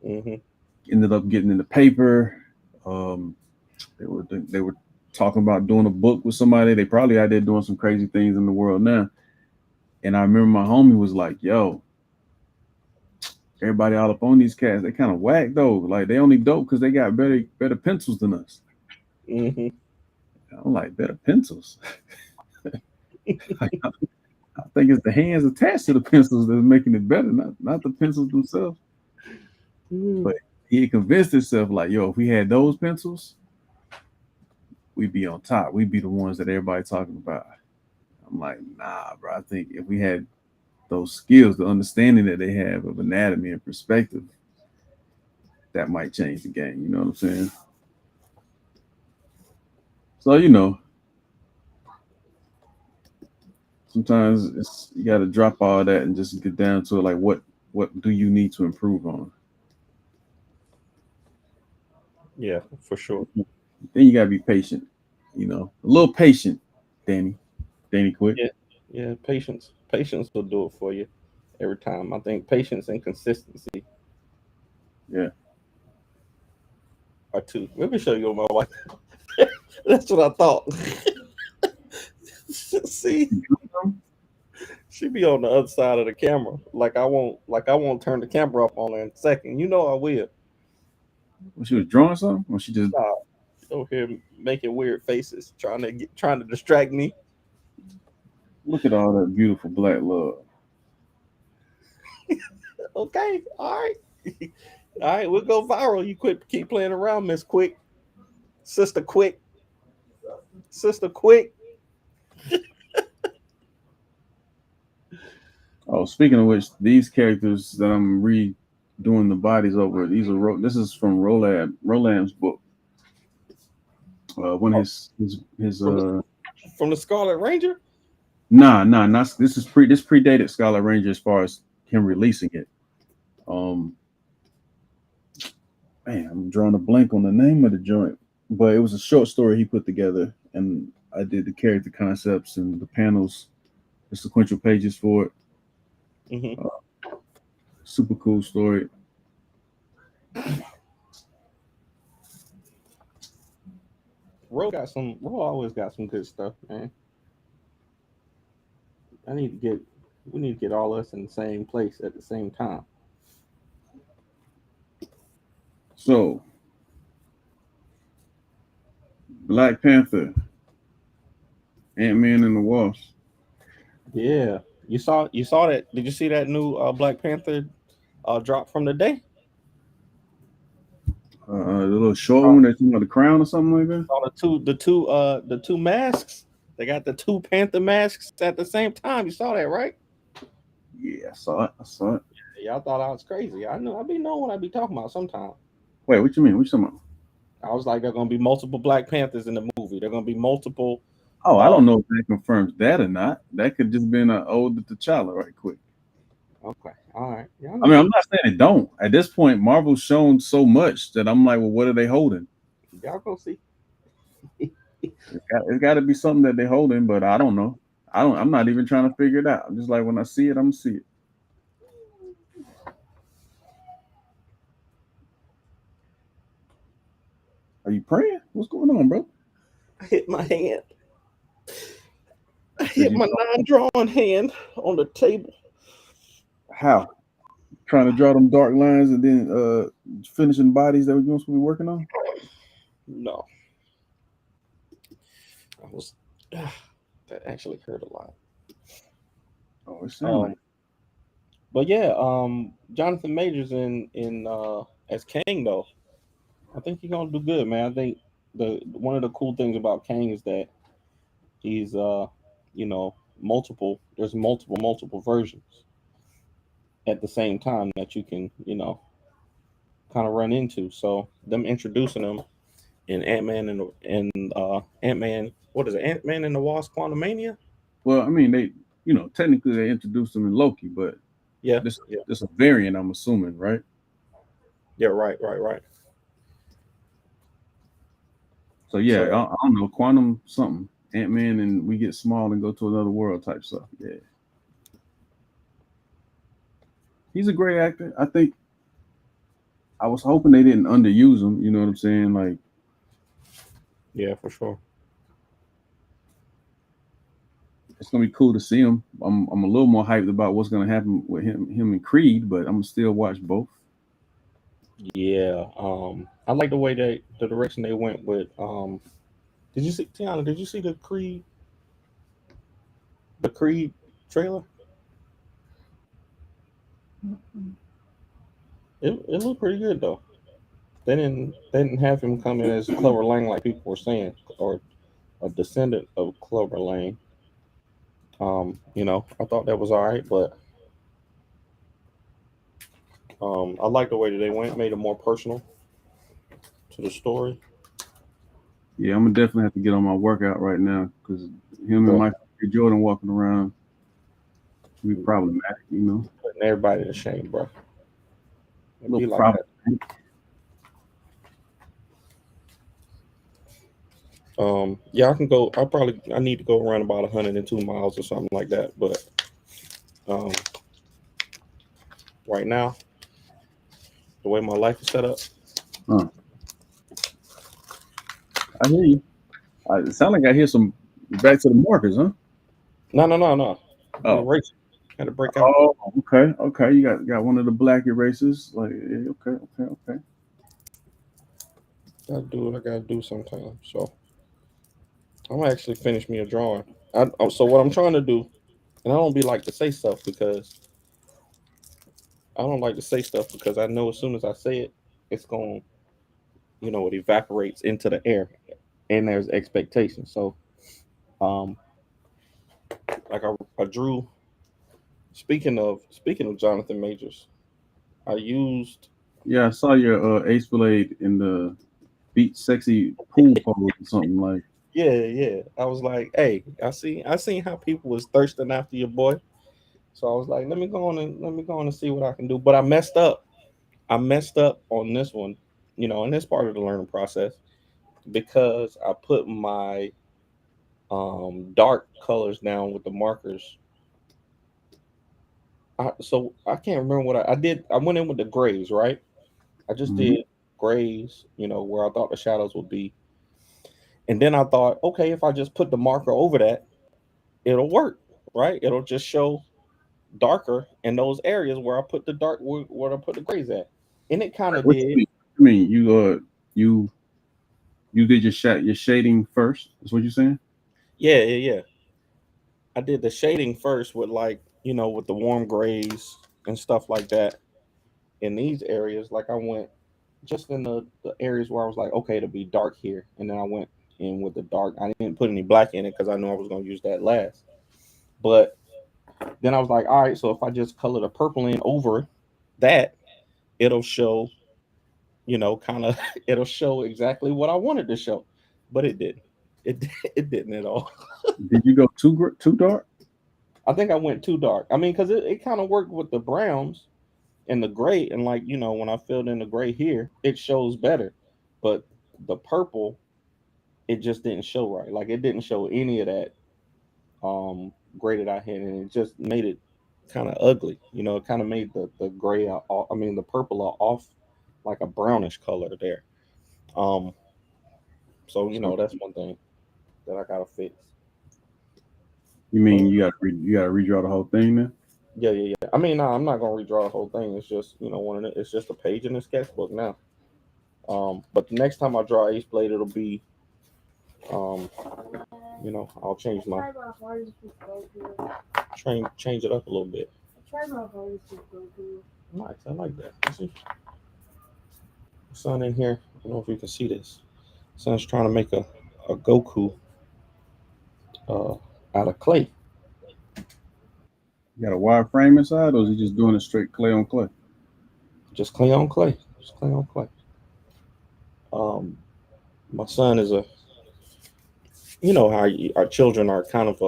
[SPEAKER 2] Hmm.
[SPEAKER 1] Ended up getting in the paper. Um, they were talking about doing a book with somebody. They probably out there doing some crazy things in the world now. And I remember my homie was like, "Yo, everybody all up on these cats. They kind of whack though. Like they only dope because they got better pencils than us."
[SPEAKER 2] Hmm.
[SPEAKER 1] I'm like, better pencils. I think it's the hands attached to the pencils that's making it better, not the pencils themselves.
[SPEAKER 2] Mm.
[SPEAKER 1] But he had convinced himself like, yo, if we had those pencils, we'd be on top. We'd be the ones that everybody talking about. I'm like, nah, bro. I think if we had those skills, the understanding that they have of anatomy and perspective, that might change the game. You know what I'm saying? So sometimes you got to drop all that and just get down to like what do you need to improve on.
[SPEAKER 2] Yeah, for sure.
[SPEAKER 1] Then you got to be patient. A little patient, Danny. Danny, quick.
[SPEAKER 2] Yeah, yeah. Patience will do it for you every time. I think patience and consistency
[SPEAKER 1] Yeah.
[SPEAKER 2] are two. Let me show you my wife. That's what I thought. See, she be on the other side of the camera. Like I won't turn the camera off on her in a second. You know I will.
[SPEAKER 1] When she was drawing something, or she just
[SPEAKER 2] Stop over here making weird faces, trying to distract me.
[SPEAKER 1] look at all that beautiful black love.
[SPEAKER 2] Okay, all right, all right. We'll go viral. You quit keep playing around, Miss Quick, Sister Quick, Sister Quick.
[SPEAKER 1] Oh, speaking of which, these characters that I'm redoing the bodies over, these are this is from Roland's book. When
[SPEAKER 2] Oh,
[SPEAKER 1] his
[SPEAKER 2] from the Scarlet Ranger.
[SPEAKER 1] nah, not this predated Scarlet Ranger as far as him releasing it. Um, man, I'm drawing a blank on the name of the joint, but it was a short story he put together, and I did the character concepts and the panels, the sequential pages for it.
[SPEAKER 2] Hmm.
[SPEAKER 1] Uh, Super cool story.
[SPEAKER 2] Ro always got some good stuff, man. I need to get we need to get all us in the same place at the same time.
[SPEAKER 1] So, Black Panther, Ant-Man and the Wasp.
[SPEAKER 2] Yeah, you saw that? Did you see that new Black Panther drop from the day?
[SPEAKER 1] The little short
[SPEAKER 2] Saw,
[SPEAKER 1] one that's about the crown or something like that.
[SPEAKER 2] saw the two masks. They got the two Panther masks at the same time. You saw that, right?
[SPEAKER 1] Yeah, I saw it. I saw it.
[SPEAKER 2] Y'all thought I was crazy. I know I be knowing what I be talking about sometimes.
[SPEAKER 1] Wait, what you mean? What you talking about?
[SPEAKER 2] I was like, there are gonna be multiple Black Panthers in the movie. There are gonna be multiple.
[SPEAKER 1] Oh, I
[SPEAKER 2] Uh,
[SPEAKER 1] don't know if that confirms that or not. That could just been an old T'Challa right quick.
[SPEAKER 2] okay, all right. Y'all
[SPEAKER 1] I
[SPEAKER 2] gonna
[SPEAKER 1] mean, I'm
[SPEAKER 2] see.
[SPEAKER 1] not saying it don't. At this point, Marvel's shown so much that I'm like, well, what are they holding?
[SPEAKER 2] Y'all gonna see.
[SPEAKER 1] It's got to be something that they're holding, but I don't know. I don't. I'm not even trying to figure it out. I'm just like when I see it, I'm gonna see it. Are you praying? What's going on, bro?
[SPEAKER 2] I hit my hand. I
[SPEAKER 1] Did
[SPEAKER 2] hit
[SPEAKER 1] you
[SPEAKER 2] my non-drawn hand on the table.
[SPEAKER 1] how trying to draw them dark lines and then finishing bodies that we're supposed to be working on?
[SPEAKER 2] No, I was. That actually hurt a lot.
[SPEAKER 1] Oh, it sounds
[SPEAKER 2] Um,
[SPEAKER 1] like.
[SPEAKER 2] but yeah, Jonathan Majors in as Kang though. I think he's gonna do good, man. I think the one of the cool things about Kang is that he's you know, there's multiple versions at the same time that you can, kind of run into. So them introducing him in Ant-Man. What is it? Ant-Man and the Wasp: Quantumania?
[SPEAKER 1] Well, I mean, they, technically they introduced him in Loki, but
[SPEAKER 2] Yeah,
[SPEAKER 1] this
[SPEAKER 2] yeah,
[SPEAKER 1] this a variant, I'm assuming, right?
[SPEAKER 2] yeah. Right, right, right.
[SPEAKER 1] So yeah,
[SPEAKER 2] So
[SPEAKER 1] I don't know, quantum something, Ant Man, and we get small and go to another world type stuff. Yeah, he's a great actor. I think I was hoping they didn't underuse him. You know what I'm saying? Like,
[SPEAKER 2] yeah, for sure.
[SPEAKER 1] it's gonna be cool to see him. I'm a little more hyped about what's gonna happen with him and Creed, but I'm gonna still watch both.
[SPEAKER 2] Yeah. I like the way the direction they went with. Did you see Tiana? Did you see the Creed trailer?
[SPEAKER 3] Mm-mm.
[SPEAKER 2] It looked pretty good though. They didn't have him come in as Clover Lane like people were saying, or a descendant of Clover Lane. I thought that was all right, but I like the way that they went, made it more personal to the story.
[SPEAKER 1] Yeah, I'm gonna definitely have to get on my workout right now because him and
[SPEAKER 2] But
[SPEAKER 1] Michael B. Jordan walking around be problematic.
[SPEAKER 2] putting everybody to shame, bro.
[SPEAKER 1] A
[SPEAKER 2] It
[SPEAKER 1] little
[SPEAKER 2] be like
[SPEAKER 1] problem.
[SPEAKER 2] that. Yeah, I can go. I need to go around about 102 miles or something like that. But um, right now, the way my life is set up,
[SPEAKER 1] Huh. I hear you. It sounds like I hear some back to the markers, huh?
[SPEAKER 2] no, no, no, no. We
[SPEAKER 1] Oh,
[SPEAKER 2] erased. Had to break out.
[SPEAKER 1] oh, okay, okay. You got one of the black erasers. Like, yeah, okay, okay, okay.
[SPEAKER 2] I do what I gotta do sometimes. So I'm gonna actually finish me a drawing. So what I'm trying to do, and I don't be like to say stuff because I don't like to say stuff because I know as soon as I say it, it's going, it evaporates into the air, and there's expectation. So, um, like I drew. Speaking of Jonathan Majors, I used.
[SPEAKER 1] Yeah, I saw your Ace Blade in the beat sexy pool pose or something like.
[SPEAKER 2] Yeah, yeah. I was like, hey, I seen how people was thirsting after your boy. So I was like, let me go on and see what I can do. But I messed up. I messed up on this one, and it's part of the learning process because I put my dark colors down with the markers. So I can't remember what I did. I went in with the grays, right? I just
[SPEAKER 1] Mhm.
[SPEAKER 2] did grays, where I thought the shadows would be. And then I thought, okay, if I just put the marker over that, it'll work, right? It'll just show darker in those areas where I put the dark where I put the grays at. And it kind
[SPEAKER 1] Like,
[SPEAKER 2] of
[SPEAKER 1] what you
[SPEAKER 2] did.
[SPEAKER 1] mean? You mean you did your shading first? That's what you're saying?
[SPEAKER 2] Yeah, yeah, yeah. I did the shading first with like, with the warm grays and stuff like that in these areas. Like I went just in the areas where I was like, okay, it'll be dark here. And then I went in with the dark. I didn't put any black in it because I knew I was going to use that last. But then I was like, all right, so if I just color the purple in over that, it'll show, kind of, it'll show exactly what I wanted to show. But it didn't. It, it didn't at all.
[SPEAKER 1] Did you go too dark?
[SPEAKER 2] I think I went too dark. I mean, because it kind of worked with the browns and the gray. And like, when I filled in the gray here, it shows better. But the purple, it just didn't show right. Like it didn't show any of that gray that I had, and it just made it kind of ugly. It kind of made the gray, I mean, the purple off like a brownish color there. Um, so
[SPEAKER 1] So
[SPEAKER 2] that's one thing that I gotta fix.
[SPEAKER 1] you
[SPEAKER 2] But
[SPEAKER 1] mean you gotta redraw the whole thing then?
[SPEAKER 2] yeah, yeah, yeah. I mean, no, I'm not gonna redraw the whole thing. It's just it's just a page in the sketchbook now. But the next time I draw Ace Blade, it'll be um, I'll change
[SPEAKER 3] I
[SPEAKER 2] my
[SPEAKER 3] tried my hardest with Goku.
[SPEAKER 2] change it up a little bit.
[SPEAKER 3] I tried my hardest with Goku.
[SPEAKER 2] Nice, I like that. You see, sun in here. I don't know if you can see this. Son's trying to make a Goku uh, out of clay,
[SPEAKER 1] You got a wire frame inside, or is he just doing it straight clay on clay?
[SPEAKER 2] just clay on clay, just clay on clay. Um, My son is a, you know how our children are kind of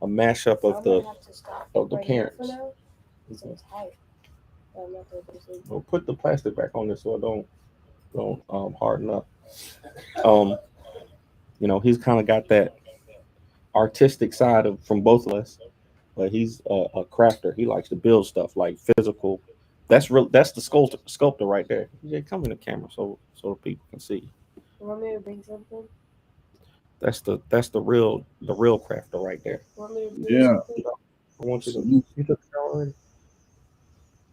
[SPEAKER 2] a mashup
[SPEAKER 3] I'm
[SPEAKER 2] of
[SPEAKER 3] gonna
[SPEAKER 2] the
[SPEAKER 3] have to stop
[SPEAKER 2] of the
[SPEAKER 3] right here for
[SPEAKER 2] parents.
[SPEAKER 3] now. So it's hot. I'm not gonna do sleep.
[SPEAKER 2] Well, put the plastic back on this so it don't harden up. Um, you know, he's kind of got that artistic side of from both of us, but he's a crafter. He likes to build stuff like physical. That's real. That's the sculptor right there. Yeah, come in the camera so people can see.
[SPEAKER 3] You want me to bring something?
[SPEAKER 2] That's the real crafter right there.
[SPEAKER 3] Want me to bring
[SPEAKER 1] Yeah.
[SPEAKER 3] something?
[SPEAKER 2] I want you to
[SPEAKER 1] Salute.
[SPEAKER 2] you took a shower already.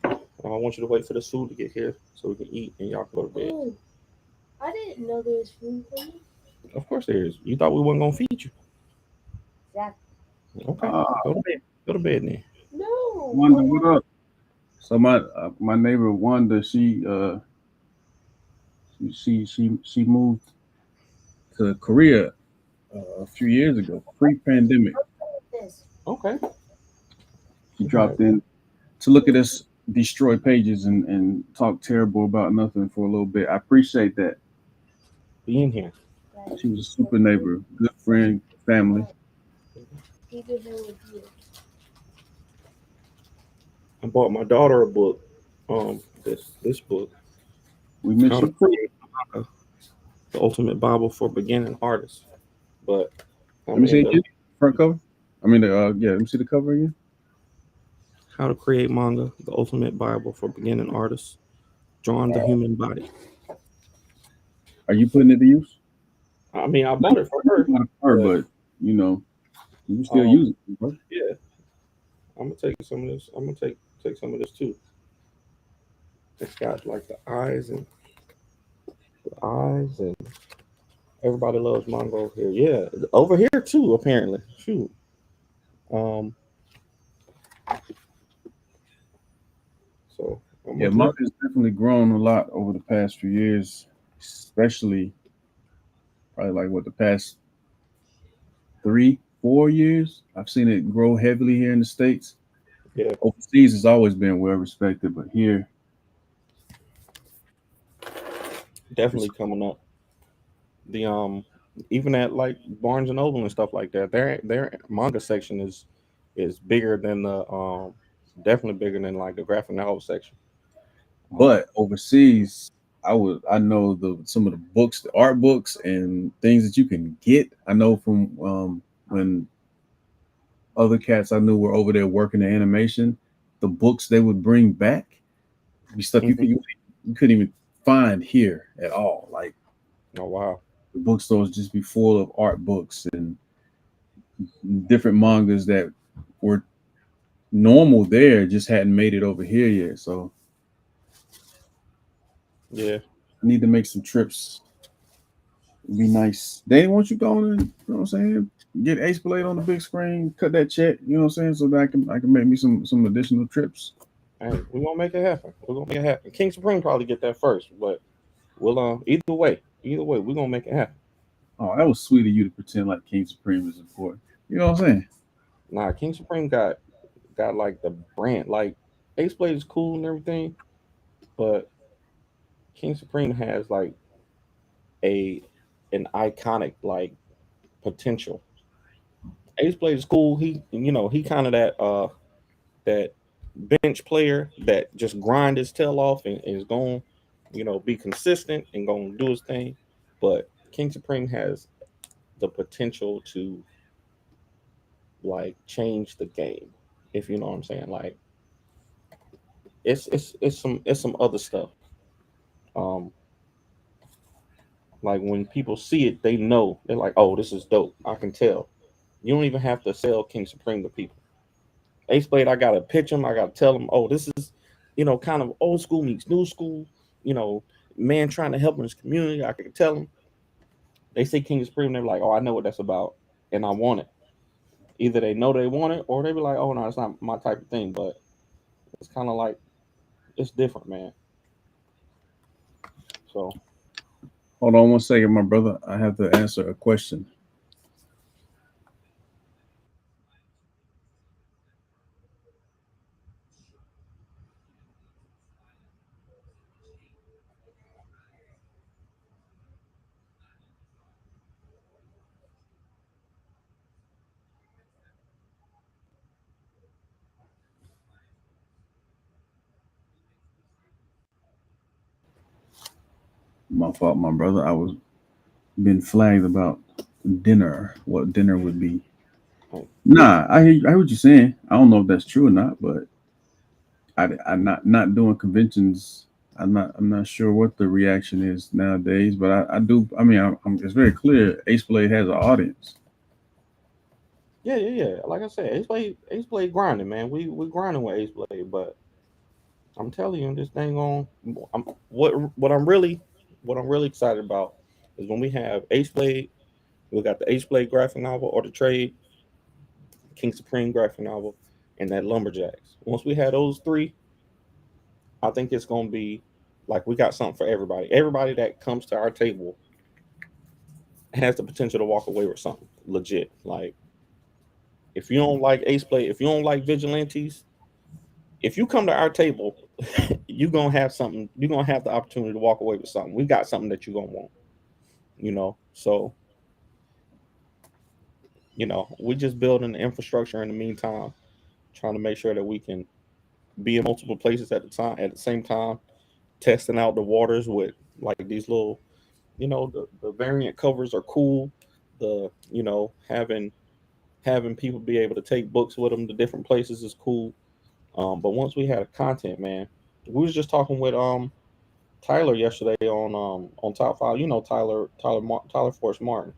[SPEAKER 2] I want you to wait for the food to get here so we can eat and y'all can go to bed.
[SPEAKER 3] Oh, I didn't know there was food coming.
[SPEAKER 2] Of course there is. You thought we wasn't gonna feed you.
[SPEAKER 3] Exactly.
[SPEAKER 2] Okay,
[SPEAKER 1] Uh,
[SPEAKER 2] go to bed. Go to bed then.
[SPEAKER 3] No.
[SPEAKER 1] Wanda, what up? So my neighbor Wanda, she moved to Korea a few years ago, pre-pandemic.
[SPEAKER 3] This.
[SPEAKER 2] Okay.
[SPEAKER 1] She
[SPEAKER 2] All right.
[SPEAKER 1] dropped in to look at us destroy pages and talk terrible about nothing for a little bit. I appreciate that.
[SPEAKER 2] Be in here.
[SPEAKER 3] That
[SPEAKER 1] She was a super neighbor, good friend, family.
[SPEAKER 3] either here with you.
[SPEAKER 2] I bought my daughter a book. This book,
[SPEAKER 1] We miss
[SPEAKER 2] How to
[SPEAKER 1] you.
[SPEAKER 2] Create Manga, the Ultimate Bible for Beginning Artists. But
[SPEAKER 1] Let
[SPEAKER 2] I'm
[SPEAKER 1] me see
[SPEAKER 2] in
[SPEAKER 1] it
[SPEAKER 2] the
[SPEAKER 1] again. Front cover. I mean, yeah. Let me see the cover again.
[SPEAKER 2] How to Create Manga, the Ultimate Bible for Beginning Artists, drawing the human body.
[SPEAKER 1] Are you putting it to use?
[SPEAKER 2] I mean, I bought it for her,
[SPEAKER 1] Not her,
[SPEAKER 2] but
[SPEAKER 1] but you know, you can still
[SPEAKER 2] um,
[SPEAKER 1] use it, bro.
[SPEAKER 2] yeah, I'm gonna take some of this. I'm gonna take some of this too. It's got like the eyes and everybody loves manga over here. Yeah, over here too. Apparently, shoot. Um, so I'm
[SPEAKER 1] Yeah,
[SPEAKER 2] gonna do.
[SPEAKER 1] manga has definitely grown a lot over the past few years, especially probably like what the past 3, 4 years. I've seen it grow heavily here in the States.
[SPEAKER 2] Yeah,
[SPEAKER 1] Overseas has always been well respected, but here it's
[SPEAKER 2] definitely coming up. The even at like Barnes and Noble and stuff like that, their manga section is bigger than the definitely bigger than like the graphic novel section. Um,
[SPEAKER 1] but overseas I know the some of the books, the art books and things that you can get. I know from when other cats I knew were over there working in animation, the books they would bring back be stuff
[SPEAKER 2] mhm.
[SPEAKER 1] you couldn't even find here at all. Like
[SPEAKER 2] Oh wow,
[SPEAKER 1] the bookstores just be full of art books and different mangas that were normal there, just hadn't made it over here yet. So
[SPEAKER 2] yeah.
[SPEAKER 1] I need to make some trips. It'd be nice. They want you going and you know what I'm saying? Get Ace Blade on the big screen, cut that check, you know what I'm saying? So that I can make me some additional trips.
[SPEAKER 2] Hey, we're gonna make it happen. We're gonna make it happen. King Supreme probably get that first, but we'll either way, we're gonna make it happen.
[SPEAKER 1] Oh, that was sweet of you to pretend like King Supreme is important. You know what I'm saying?
[SPEAKER 2] Nah, King Supreme got like the brand. Like Ace Blade is cool and everything, but King Supreme has like a an iconic like potential. Ace Blade is cool. He kind of that bench player that just grind his tail off and is going, be consistent and going to do his thing. But King Supreme has the potential to like change the game, if you know what I'm saying. Like it's some other stuff. Um, like when people see it, they know they're like, oh, this is dope. I can tell. You don't even have to sell King Supreme to people. Ace Blade, I gotta pitch him. I gotta tell him, oh, this is, kind of old school meets new school. You know, man trying to help in his community. I can tell him. They say King Supreme, they're like, oh, I know what that's about, and I want it. Either they know they want it, or they be like, oh no, it's not my type of thing. But it's kind of like it's different, man. So
[SPEAKER 1] Hold on one second, my brother. I have to answer a question. My fault, my brother. I was been flagged about dinner. What dinner would be?
[SPEAKER 2] Oh,
[SPEAKER 1] Nah, I hear what you're saying. I don't know if that's true or not, but I'm not doing conventions. I'm not sure what the reaction is nowadays, but I do. I mean, it's very clear. Ace Blade has an audience.
[SPEAKER 2] yeah. Like I said, Ace Blade grinding, man. We grinding with Ace Blade, but I'm telling you, this thing on. I'm, what I'm really excited about is when we have Ace Blade. We got the Ace Blade graphic novel or the trade, King Supreme graphic novel, and that Lumberjacks. Once we have those three, I think it's gonna be like we got something for everybody. Everybody that comes to our table has the potential to walk away with something legit. Like if you don't like Ace Blade, if you don't like vigilantes, if you come to our table, you're gonna have something. You're gonna have the opportunity to walk away with something. We got something that you're gonna want. So we just building the infrastructure in the meantime, trying to make sure that we can be in multiple places at the same time, testing out the waters with like these little, the variant covers are cool. The having people be able to take books with them to different places is cool. But once we had a content, man, we was just talking with Tyler yesterday on Top Five. You know Tyler Force Martin,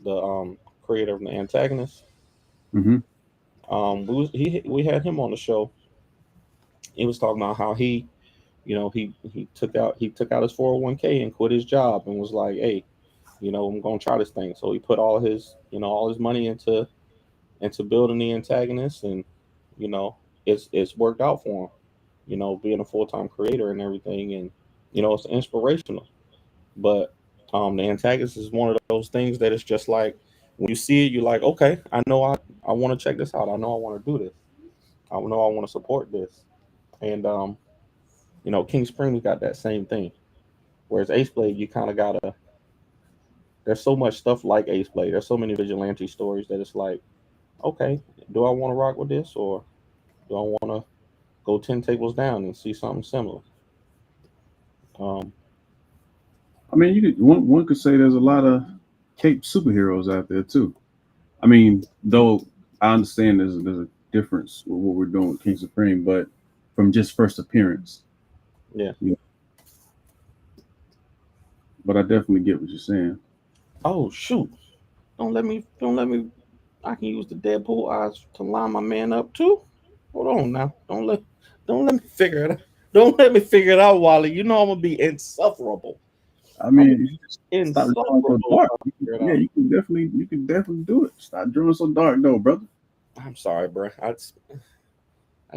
[SPEAKER 2] the creator of the antagonist.
[SPEAKER 1] Hmm.
[SPEAKER 2] We had him on the show. He was talking about how he took out his 401k and quit his job and was like, hey, I'm gonna try this thing. So he put all his money into building the antagonist, and it's worked out for him. Being a full time creator and everything, and it's inspirational. But the antagonist is one of those things that it's just like when you see it, you're like, okay, I want to check this out. I know I want to do this. I know I want to support this. And King Springs got that same thing. Whereas Ace Blade, you kind of gotta. There's so much stuff like Ace Blade. There's so many vigilante stories that it's like, okay, do I want to rock with this, or do I want to go 10 tables down and see something similar? Um,
[SPEAKER 1] I mean, one could say there's a lot of cape superheroes out there too. I mean, though I understand there's a difference with what we're doing with King Supreme, but from just first appearance,
[SPEAKER 2] yeah.
[SPEAKER 1] you know, but I definitely get what you're saying.
[SPEAKER 2] Oh shoot! Don't let me. I can use the Deadpool eyes to line my man up too. Hold on now. Don't let me figure it out. Don't let me figure it out, Wally. You know I'm gonna be insufferable.
[SPEAKER 1] I
[SPEAKER 2] I'm gonna
[SPEAKER 1] mean, if you just
[SPEAKER 2] be
[SPEAKER 1] stop drawing so
[SPEAKER 2] insufferable if
[SPEAKER 1] dark.
[SPEAKER 2] I figure it
[SPEAKER 1] Yeah,
[SPEAKER 2] out.
[SPEAKER 1] you can definitely do it. Stop drawing so dark, though, brother.
[SPEAKER 2] I'm sorry, bro. I just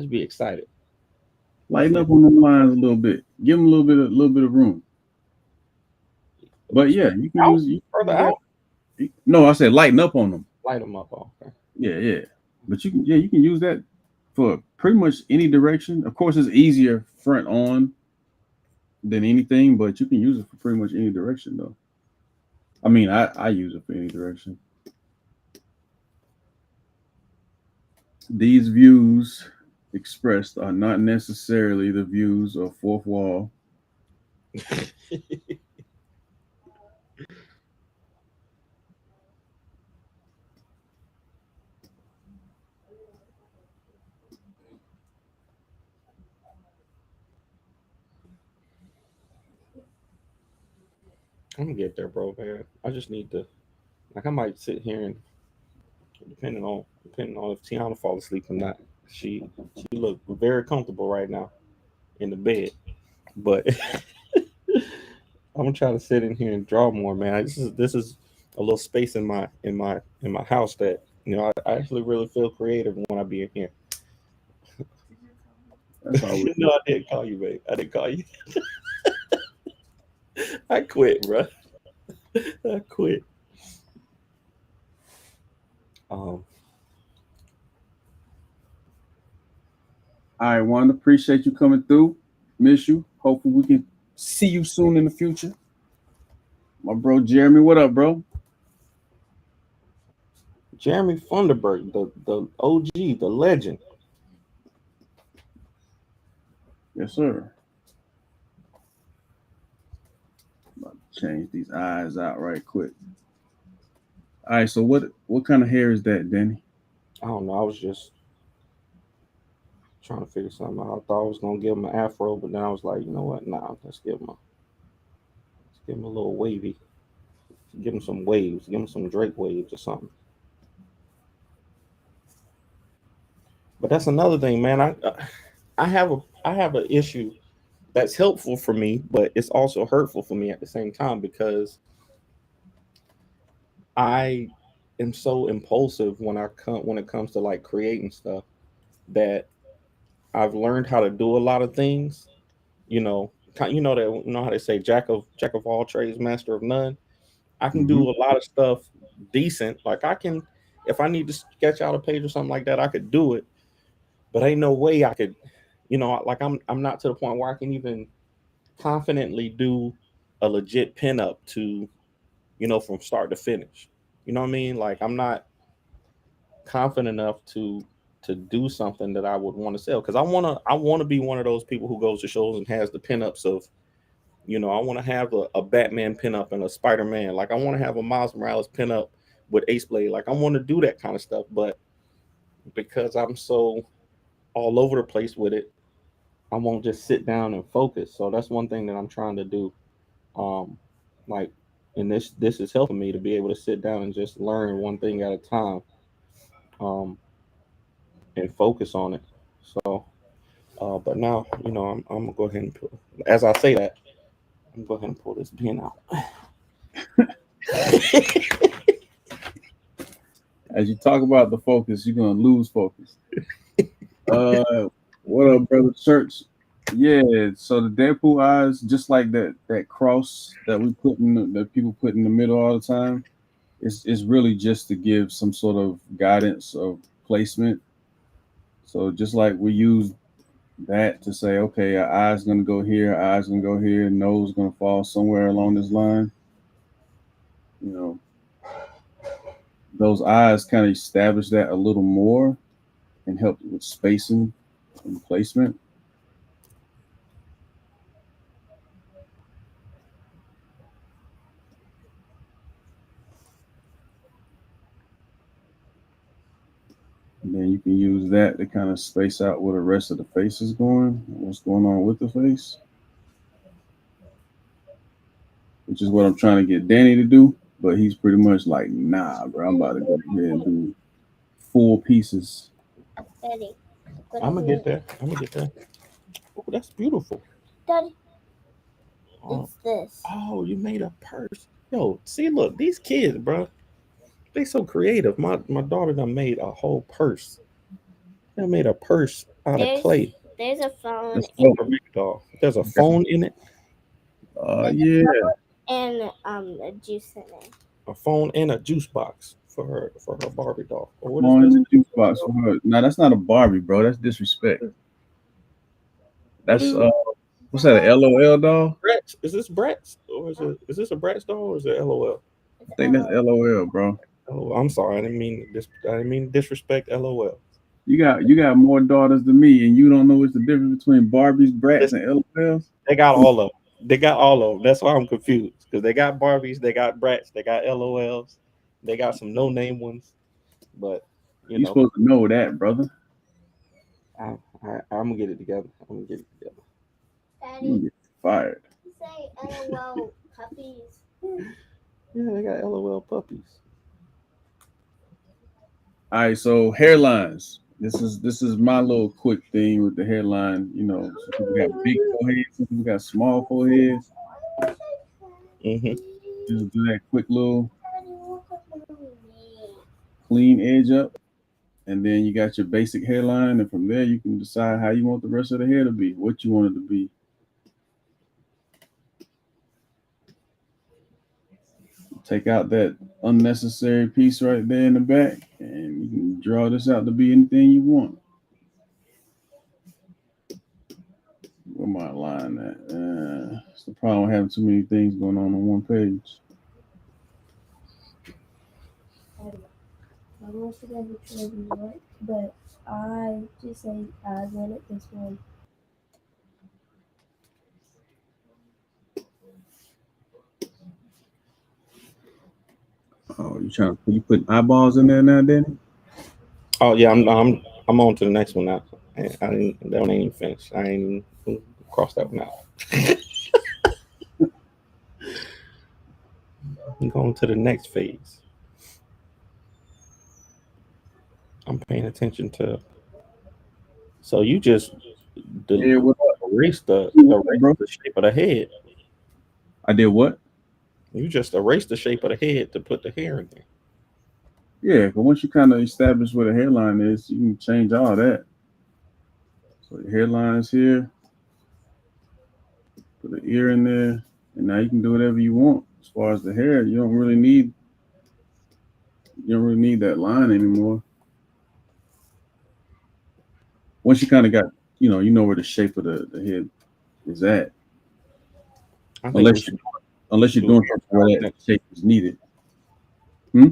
[SPEAKER 2] be excited.
[SPEAKER 1] Lighten up on them lines a little bit. Give them a little bit of room. But
[SPEAKER 2] Which
[SPEAKER 1] yeah, you can
[SPEAKER 2] out
[SPEAKER 1] use you can
[SPEAKER 2] further
[SPEAKER 1] use
[SPEAKER 2] out,
[SPEAKER 1] that. No, I said lighten up on them.
[SPEAKER 2] light them up. Oh, okay.
[SPEAKER 1] Yeah, yeah. But you can use that for pretty much any direction. Of course, it's easier front on than anything, but you can use it for pretty much any direction though. I mean, I use it for any direction. These views expressed are not necessarily the views of Fourth Wall.
[SPEAKER 2] I'm gonna get there, bro, man. I just need to like I might sit here and depending on if Tiana falls asleep or not. She look very comfortable right now in the bed. But I'm gonna try to sit in here and draw more, man. This is a little space in my house that I actually really feel creative when I be in here.
[SPEAKER 1] That's always
[SPEAKER 2] No, I didn't call you, babe. I didn't call you. I quit, bro. I quit. Um,
[SPEAKER 1] I want to appreciate you coming through. Miss you. Hopefully we can see you soon in the future. My bro Jeremy, what up, bro?
[SPEAKER 2] Jeremy Funderburg, the OG, the legend.
[SPEAKER 1] Yes, sir. change these eyes out right quick. All right, so what kind of hair is that, Danny?
[SPEAKER 2] I don't know. I was just trying to figure something out. I thought I was gonna give him an afro, but then I was like, you know what? Nah, let's give him a little wavy. Give him some waves. Give him some Drake waves or something. But that's another thing, man. I have an issue that's helpful for me, but it's also hurtful for me at the same time because I am so impulsive when it comes to like creating stuff that I've learned how to do a lot of things. You know how they say jack of all trades, master of none. I can
[SPEAKER 1] Hmm.
[SPEAKER 2] do a lot of stuff decent. Like I can, if I need to sketch out a page or something like that, I could do it. But ain't no way I could, like I'm not to the point where I can even confidently do a legit pinup to, from start to finish. You know what I mean? Like I'm not confident enough to do something that I would want to sell because I want to be one of those people who goes to shows and has the pinups of, I want to have a Batman pinup and a Spider Man. Like I want to have a Miles Morales pinup with Ace Blade. Like I want to do that kind of stuff, but because I'm so all over the place with it, I won't just sit down and focus. So that's one thing that I'm trying to do. Um, like, and this is helping me to be able to sit down and just learn one thing at a time, um, and focus on it. So, but now, I'm gonna go ahead and pull, as I say that, I'm gonna go ahead and pull this pen out.
[SPEAKER 1] As you talk about the focus, you're gonna lose focus. Uh, what up, brother Church? Yeah, so the Deadpool eyes, just like that cross that we put in that people put in the middle all the time, it's really just to give some sort of guidance of placement. So just like we use that to say, okay, our eye's gonna go here, our eye's gonna go here, nose gonna fall somewhere along this line. You know, those eyes kind of establish that a little more and help with spacing and placement. And then you can use that to kind of space out where the rest of the face is going, what's going on with the face, which is what I'm trying to get Danny to do. But he's pretty much like, nah, bro, I'm about to go ahead and do full pieces.
[SPEAKER 3] Daddy, what
[SPEAKER 2] I'm
[SPEAKER 3] is
[SPEAKER 2] gonna get
[SPEAKER 3] it?
[SPEAKER 2] there. I'm gonna get there. Oh, that's beautiful.
[SPEAKER 3] Daddy,
[SPEAKER 2] Oh,
[SPEAKER 3] it's this.
[SPEAKER 2] oh, you made a purse. Yo, see, look, these kids, bro, they so creative. My daughter done made a whole purse. They made a purse out of
[SPEAKER 3] There's
[SPEAKER 2] clay.
[SPEAKER 3] there's a phone
[SPEAKER 1] That's dope.
[SPEAKER 2] For baby doll. There's a
[SPEAKER 1] Okay.
[SPEAKER 2] phone in it.
[SPEAKER 3] there's a
[SPEAKER 1] Yeah,
[SPEAKER 3] phone and a juice in it.
[SPEAKER 2] A phone and a juice box for her Barbie doll. Or what is
[SPEAKER 1] on in
[SPEAKER 2] this?
[SPEAKER 1] the juice box for her. Now that's not a Barbie, bro. That's disrespect.
[SPEAKER 2] What
[SPEAKER 1] That's
[SPEAKER 2] is it?
[SPEAKER 1] what's that? An LOL doll?
[SPEAKER 2] Bratz? Is this Bratz? Or is this a Bratz doll or is it LOL?
[SPEAKER 1] I
[SPEAKER 3] It's
[SPEAKER 1] think that's LOL, bro.
[SPEAKER 2] Oh, I'm sorry. I didn't mean disrespect. LOL.
[SPEAKER 1] You got more daughters than me, and you don't know what's the difference between Barbies, Brats,
[SPEAKER 2] Listen,
[SPEAKER 1] and LOLs.
[SPEAKER 2] they got all of them. They got all of them. That's why I'm confused because they got Barbies, they got Bratz, they got LOLs, they got some no name ones. But you
[SPEAKER 1] You
[SPEAKER 2] know,
[SPEAKER 1] supposed to know that, brother.
[SPEAKER 2] I'm gonna get it together. I'm gonna get it together.
[SPEAKER 1] You gonna
[SPEAKER 3] Daddy,
[SPEAKER 1] get fired.
[SPEAKER 3] say LOL puppies.
[SPEAKER 2] Yeah, they got LOL puppies.
[SPEAKER 1] All right, so hairlines. This is my little quick thing with the hairline. You know, some people got big foreheads, some people got small foreheads.
[SPEAKER 2] Hmm.
[SPEAKER 1] Just do that quick little clean edge up, and then you got your basic hairline, and from there you can decide how you want the rest of the hair to be, what you want it to be. Take out that unnecessary piece right there in the back, and you can draw this out to be anything you want. Where my line at? It's the problem with having too many things going on one page.
[SPEAKER 3] Daddy, I wants to go which way we want, but I just say I want it this way.
[SPEAKER 1] Oh, you putting eyeballs in there now, Danny?
[SPEAKER 2] Oh yeah, I'm on to the next one now. That one ain't even finished. I ain't even crossed that one out. I'm going to the next phase. I'm paying attention to. So you just the,
[SPEAKER 1] Yeah, what up?
[SPEAKER 2] erased
[SPEAKER 1] What up, bro?
[SPEAKER 2] the shape of the head.
[SPEAKER 1] I did what?
[SPEAKER 2] You just erased the shape of the head to put the hair in there.
[SPEAKER 1] Yeah, but once you kind of establish what a hairline is, you can change all that. So the hairline is here, put the ear in there, and now you can do whatever you want. As far as the hair, you don't really need that line anymore. Once you kind of got, you know where the shape of the head is at.
[SPEAKER 2] I think
[SPEAKER 1] Unless you unless you're
[SPEAKER 2] do
[SPEAKER 1] doing something
[SPEAKER 2] hairstyles
[SPEAKER 1] where that
[SPEAKER 2] next.
[SPEAKER 1] shape is needed. Hmm?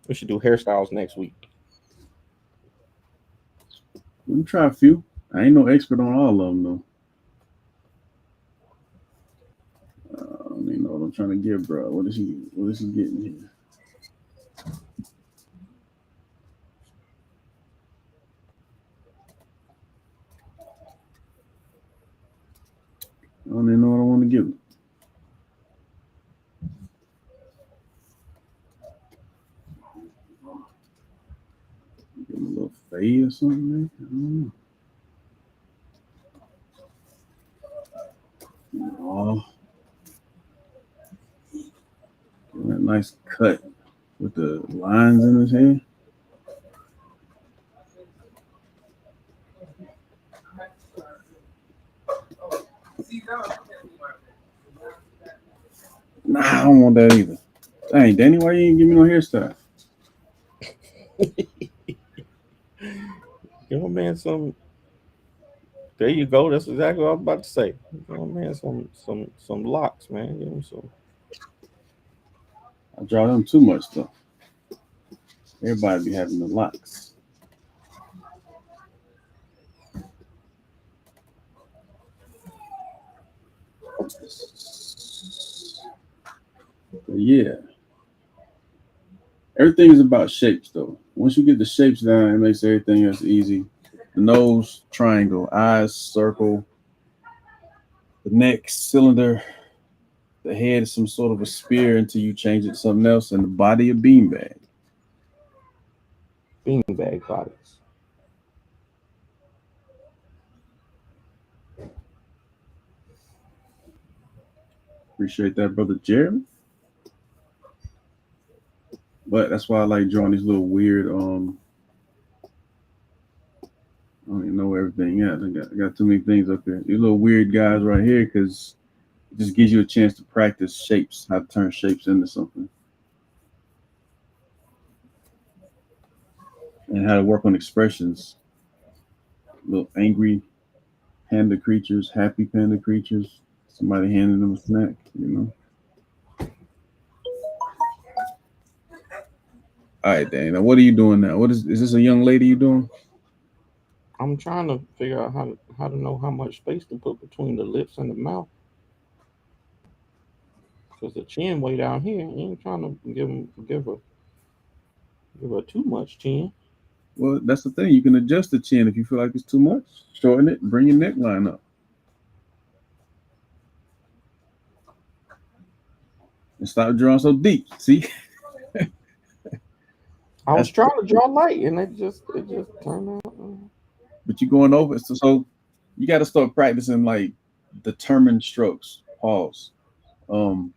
[SPEAKER 2] We should do hairstyles next week.
[SPEAKER 1] Let me try a few. I ain't no expert on all of them though. I don't even know what I'm trying to give, bro. What is he getting here? I don't even know what I want to give him. Give him a little fade or something, man. I don't know. Oh, give him that nice cut with the lines in his hair. Nah, I don't want that either. Dang, Danny, why you ain't give me no hairstyle?
[SPEAKER 2] Give a man some. There you go. That's exactly what I was about to say. Give a man some locks, man. Give him some.
[SPEAKER 1] I draw them too much though. Everybody be having the locks. But yeah, everything is about shapes though. Once you get the shapes down, it makes everything else easy. The nose, triangle, eyes, circle, the neck, cylinder, the head is some sort of a spear until you change it to something else, and the body a beanbag.
[SPEAKER 2] Beanbag bodies.
[SPEAKER 1] Appreciate that, brother Jeremy. But that's why I like drawing these little weird. I don't even know where everything is. I got too many things up here. These little weird guys right here, because it just gives you a chance to practice shapes, how to turn shapes into something, and how to work on expressions. Little angry panda creatures, happy panda creatures, somebody handing them a snack. All right, Dana, what are you doing now? Is this a young lady you doing?
[SPEAKER 2] I'm trying to figure out how to know how much space to put between the lips and the mouth because the chin way down here. You ain't trying to give her too much chin.
[SPEAKER 1] Well, that's the thing. You can adjust the chin if you feel like it's too much. Shorten it, bring your neckline up, and stop drawing so deep. See,
[SPEAKER 2] I was
[SPEAKER 1] that's
[SPEAKER 2] trying to draw light and it just turned out.
[SPEAKER 1] but you're going over. So you got to start practicing like determined strokes. Pause. Um,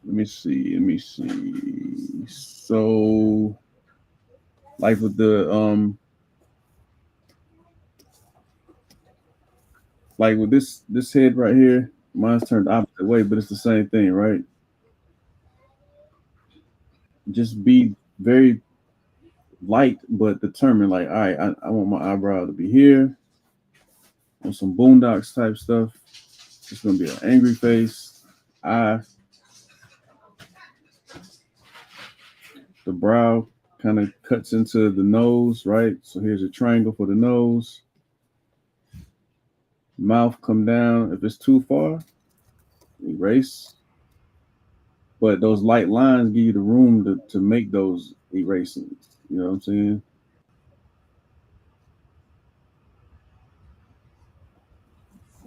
[SPEAKER 1] let me see. Let me see. So, like with the like with this head right here, mine's turned the opposite way, but it's the same thing, right? Just be very light but determined. Like, all right, I want my eyebrow to be here on some Boondocks type stuff. It's gonna be an angry face. Eye, the brow kind of cuts into the nose, right? So here's a triangle for the nose. Mouth come down. If it's too far, erase. But those light lines give you the room to make those erasings. You know what I'm saying?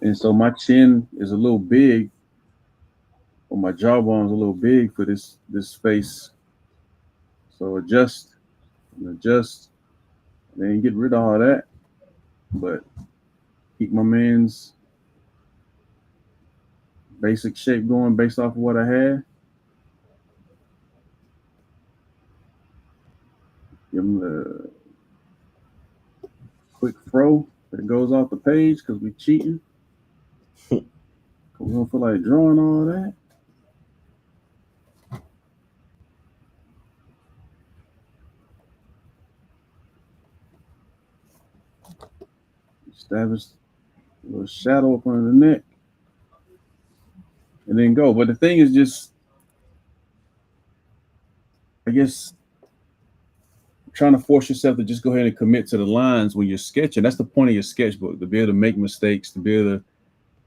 [SPEAKER 1] And so my chin is a little big, or my jawbone is a little big for this face. So adjust and adjust, and then get rid of all that. But keep my man's basic shape going based off of what I had. Give him the quick fro that goes off the page because we cheating. We don't feel like drawing all that. Establish a little shadow up under the neck. And then go. But the thing is just, I guess, trying to force yourself to just go ahead and commit to the lines when you're sketching. That's the point of your sketchbook, to be able to make mistakes, to be able to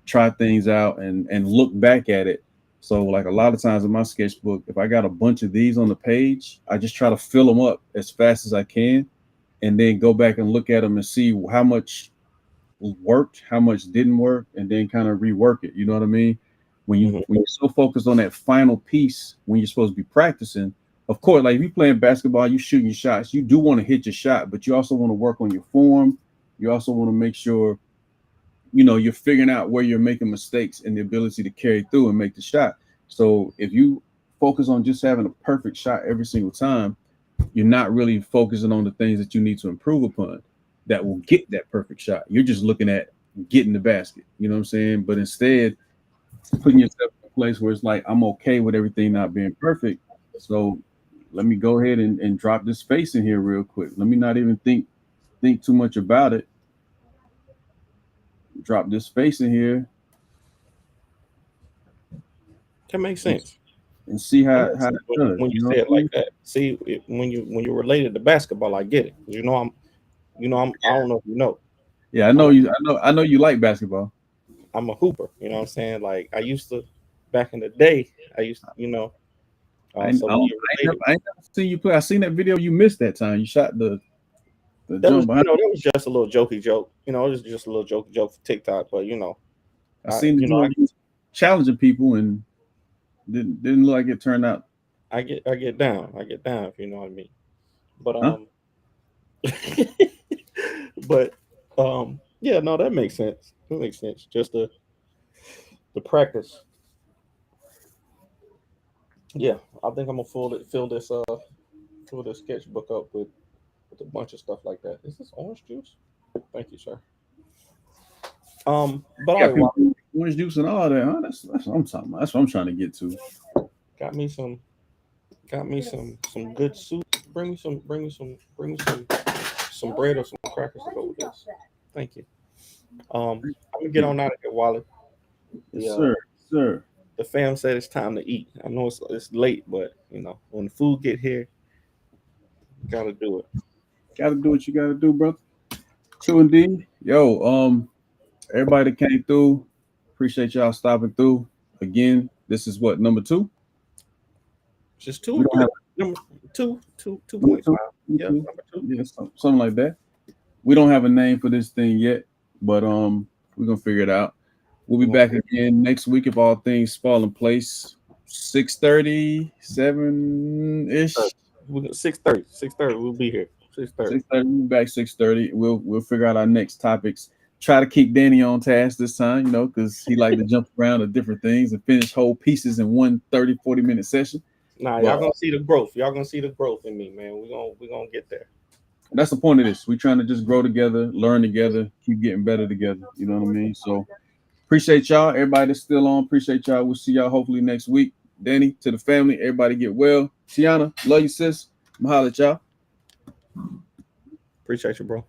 [SPEAKER 1] try things out and look back at it. So like a lot of times in my sketchbook, if I got a bunch of these on the page, I just try to fill them up as fast as I can and then go back and look at them and see how much worked, how much didn't work, and then kind of rework it. You know what I mean? When you're so focused on that final piece when you're supposed to be practicing, of course, like if you're playing basketball, you shooting your shots, you do want to hit your shot, but you also want to work on your form. You also want to make sure you're figuring out where you're making mistakes and the ability to carry through and make the shot. So if you focus on just having a perfect shot every single time, you're not really focusing on the things that you need to improve upon that will get that perfect shot. You're just looking at getting the basket. You know what I'm saying? But instead, putting yourself in a place where it's like, I'm okay with everything not being perfect. So let me go ahead and drop this space in here real quick. Let me not even think too much about it. Drop this space in here.
[SPEAKER 2] That makes sense.
[SPEAKER 1] And see how it does.
[SPEAKER 2] When you say it like that. See, when you related to basketball, I get it. I don't know if you know.
[SPEAKER 1] Yeah, I know you. I know you like basketball.
[SPEAKER 2] I'm a hooper. You know what I'm saying? Like I used to, back in the day. I used to,
[SPEAKER 1] I never seen you play. I seen that video you missed that time. You shot the jump behind.
[SPEAKER 2] That was just a little jokey joke. It was just a little jokey joke for TikTok. But
[SPEAKER 1] I seen the joke challenging people and didn't look like it turned out.
[SPEAKER 2] I get down. If you know what I mean. But but yeah, no, that makes sense. That makes sense. Just the practice. Yeah, I think I'm gonna fill this sketchbook up with a bunch of stuff like that. Is this orange juice? Thank you, sir. But all right,
[SPEAKER 1] orange juice and all that. Huh? That's what I'm talking about. That's what I'm trying to get to.
[SPEAKER 2] Got me some good soup. Bring me some bread or some crackers to go with this. Thank you. I'm gonna get on out of here, Wally.
[SPEAKER 1] Yes, sir.
[SPEAKER 2] The fam said it's time to eat. I know it's late, but when the food get here, gotta do it.
[SPEAKER 1] Gotta do what you gotta do, brother. True indeed. Yo, everybody that came through, appreciate y'all stopping through. Again, this is what, number 2?
[SPEAKER 2] Just 2. Number 2.5. Yeah, number 2.
[SPEAKER 1] Yeah, something like that. We don't have a name for this thing yet, but we're gonna figure it out. We'll be back again next week if all things fall in place. 6:30, 7-ish.
[SPEAKER 2] 6:30. We'll be here. 6:30.
[SPEAKER 1] We'll be back 6:30. We'll figure out our next topics. Try to keep Danny on task this time, because he like to jump around to different things and finish whole pieces in one 40-minute session.
[SPEAKER 2] Nah, y'all gonna see the growth. Y'all gonna see the growth in me, man. We're gonna get there.
[SPEAKER 1] That's the point of this. We're trying to just grow together, learn together, keep getting better together. You know what I mean? So appreciate y'all. Everybody that's still on, appreciate y'all. We'll see y'all hopefully next week. Danny, to the family, everybody get well. Tiana, love you, sis. I'm holla at y'all.
[SPEAKER 2] Appreciate you, bro.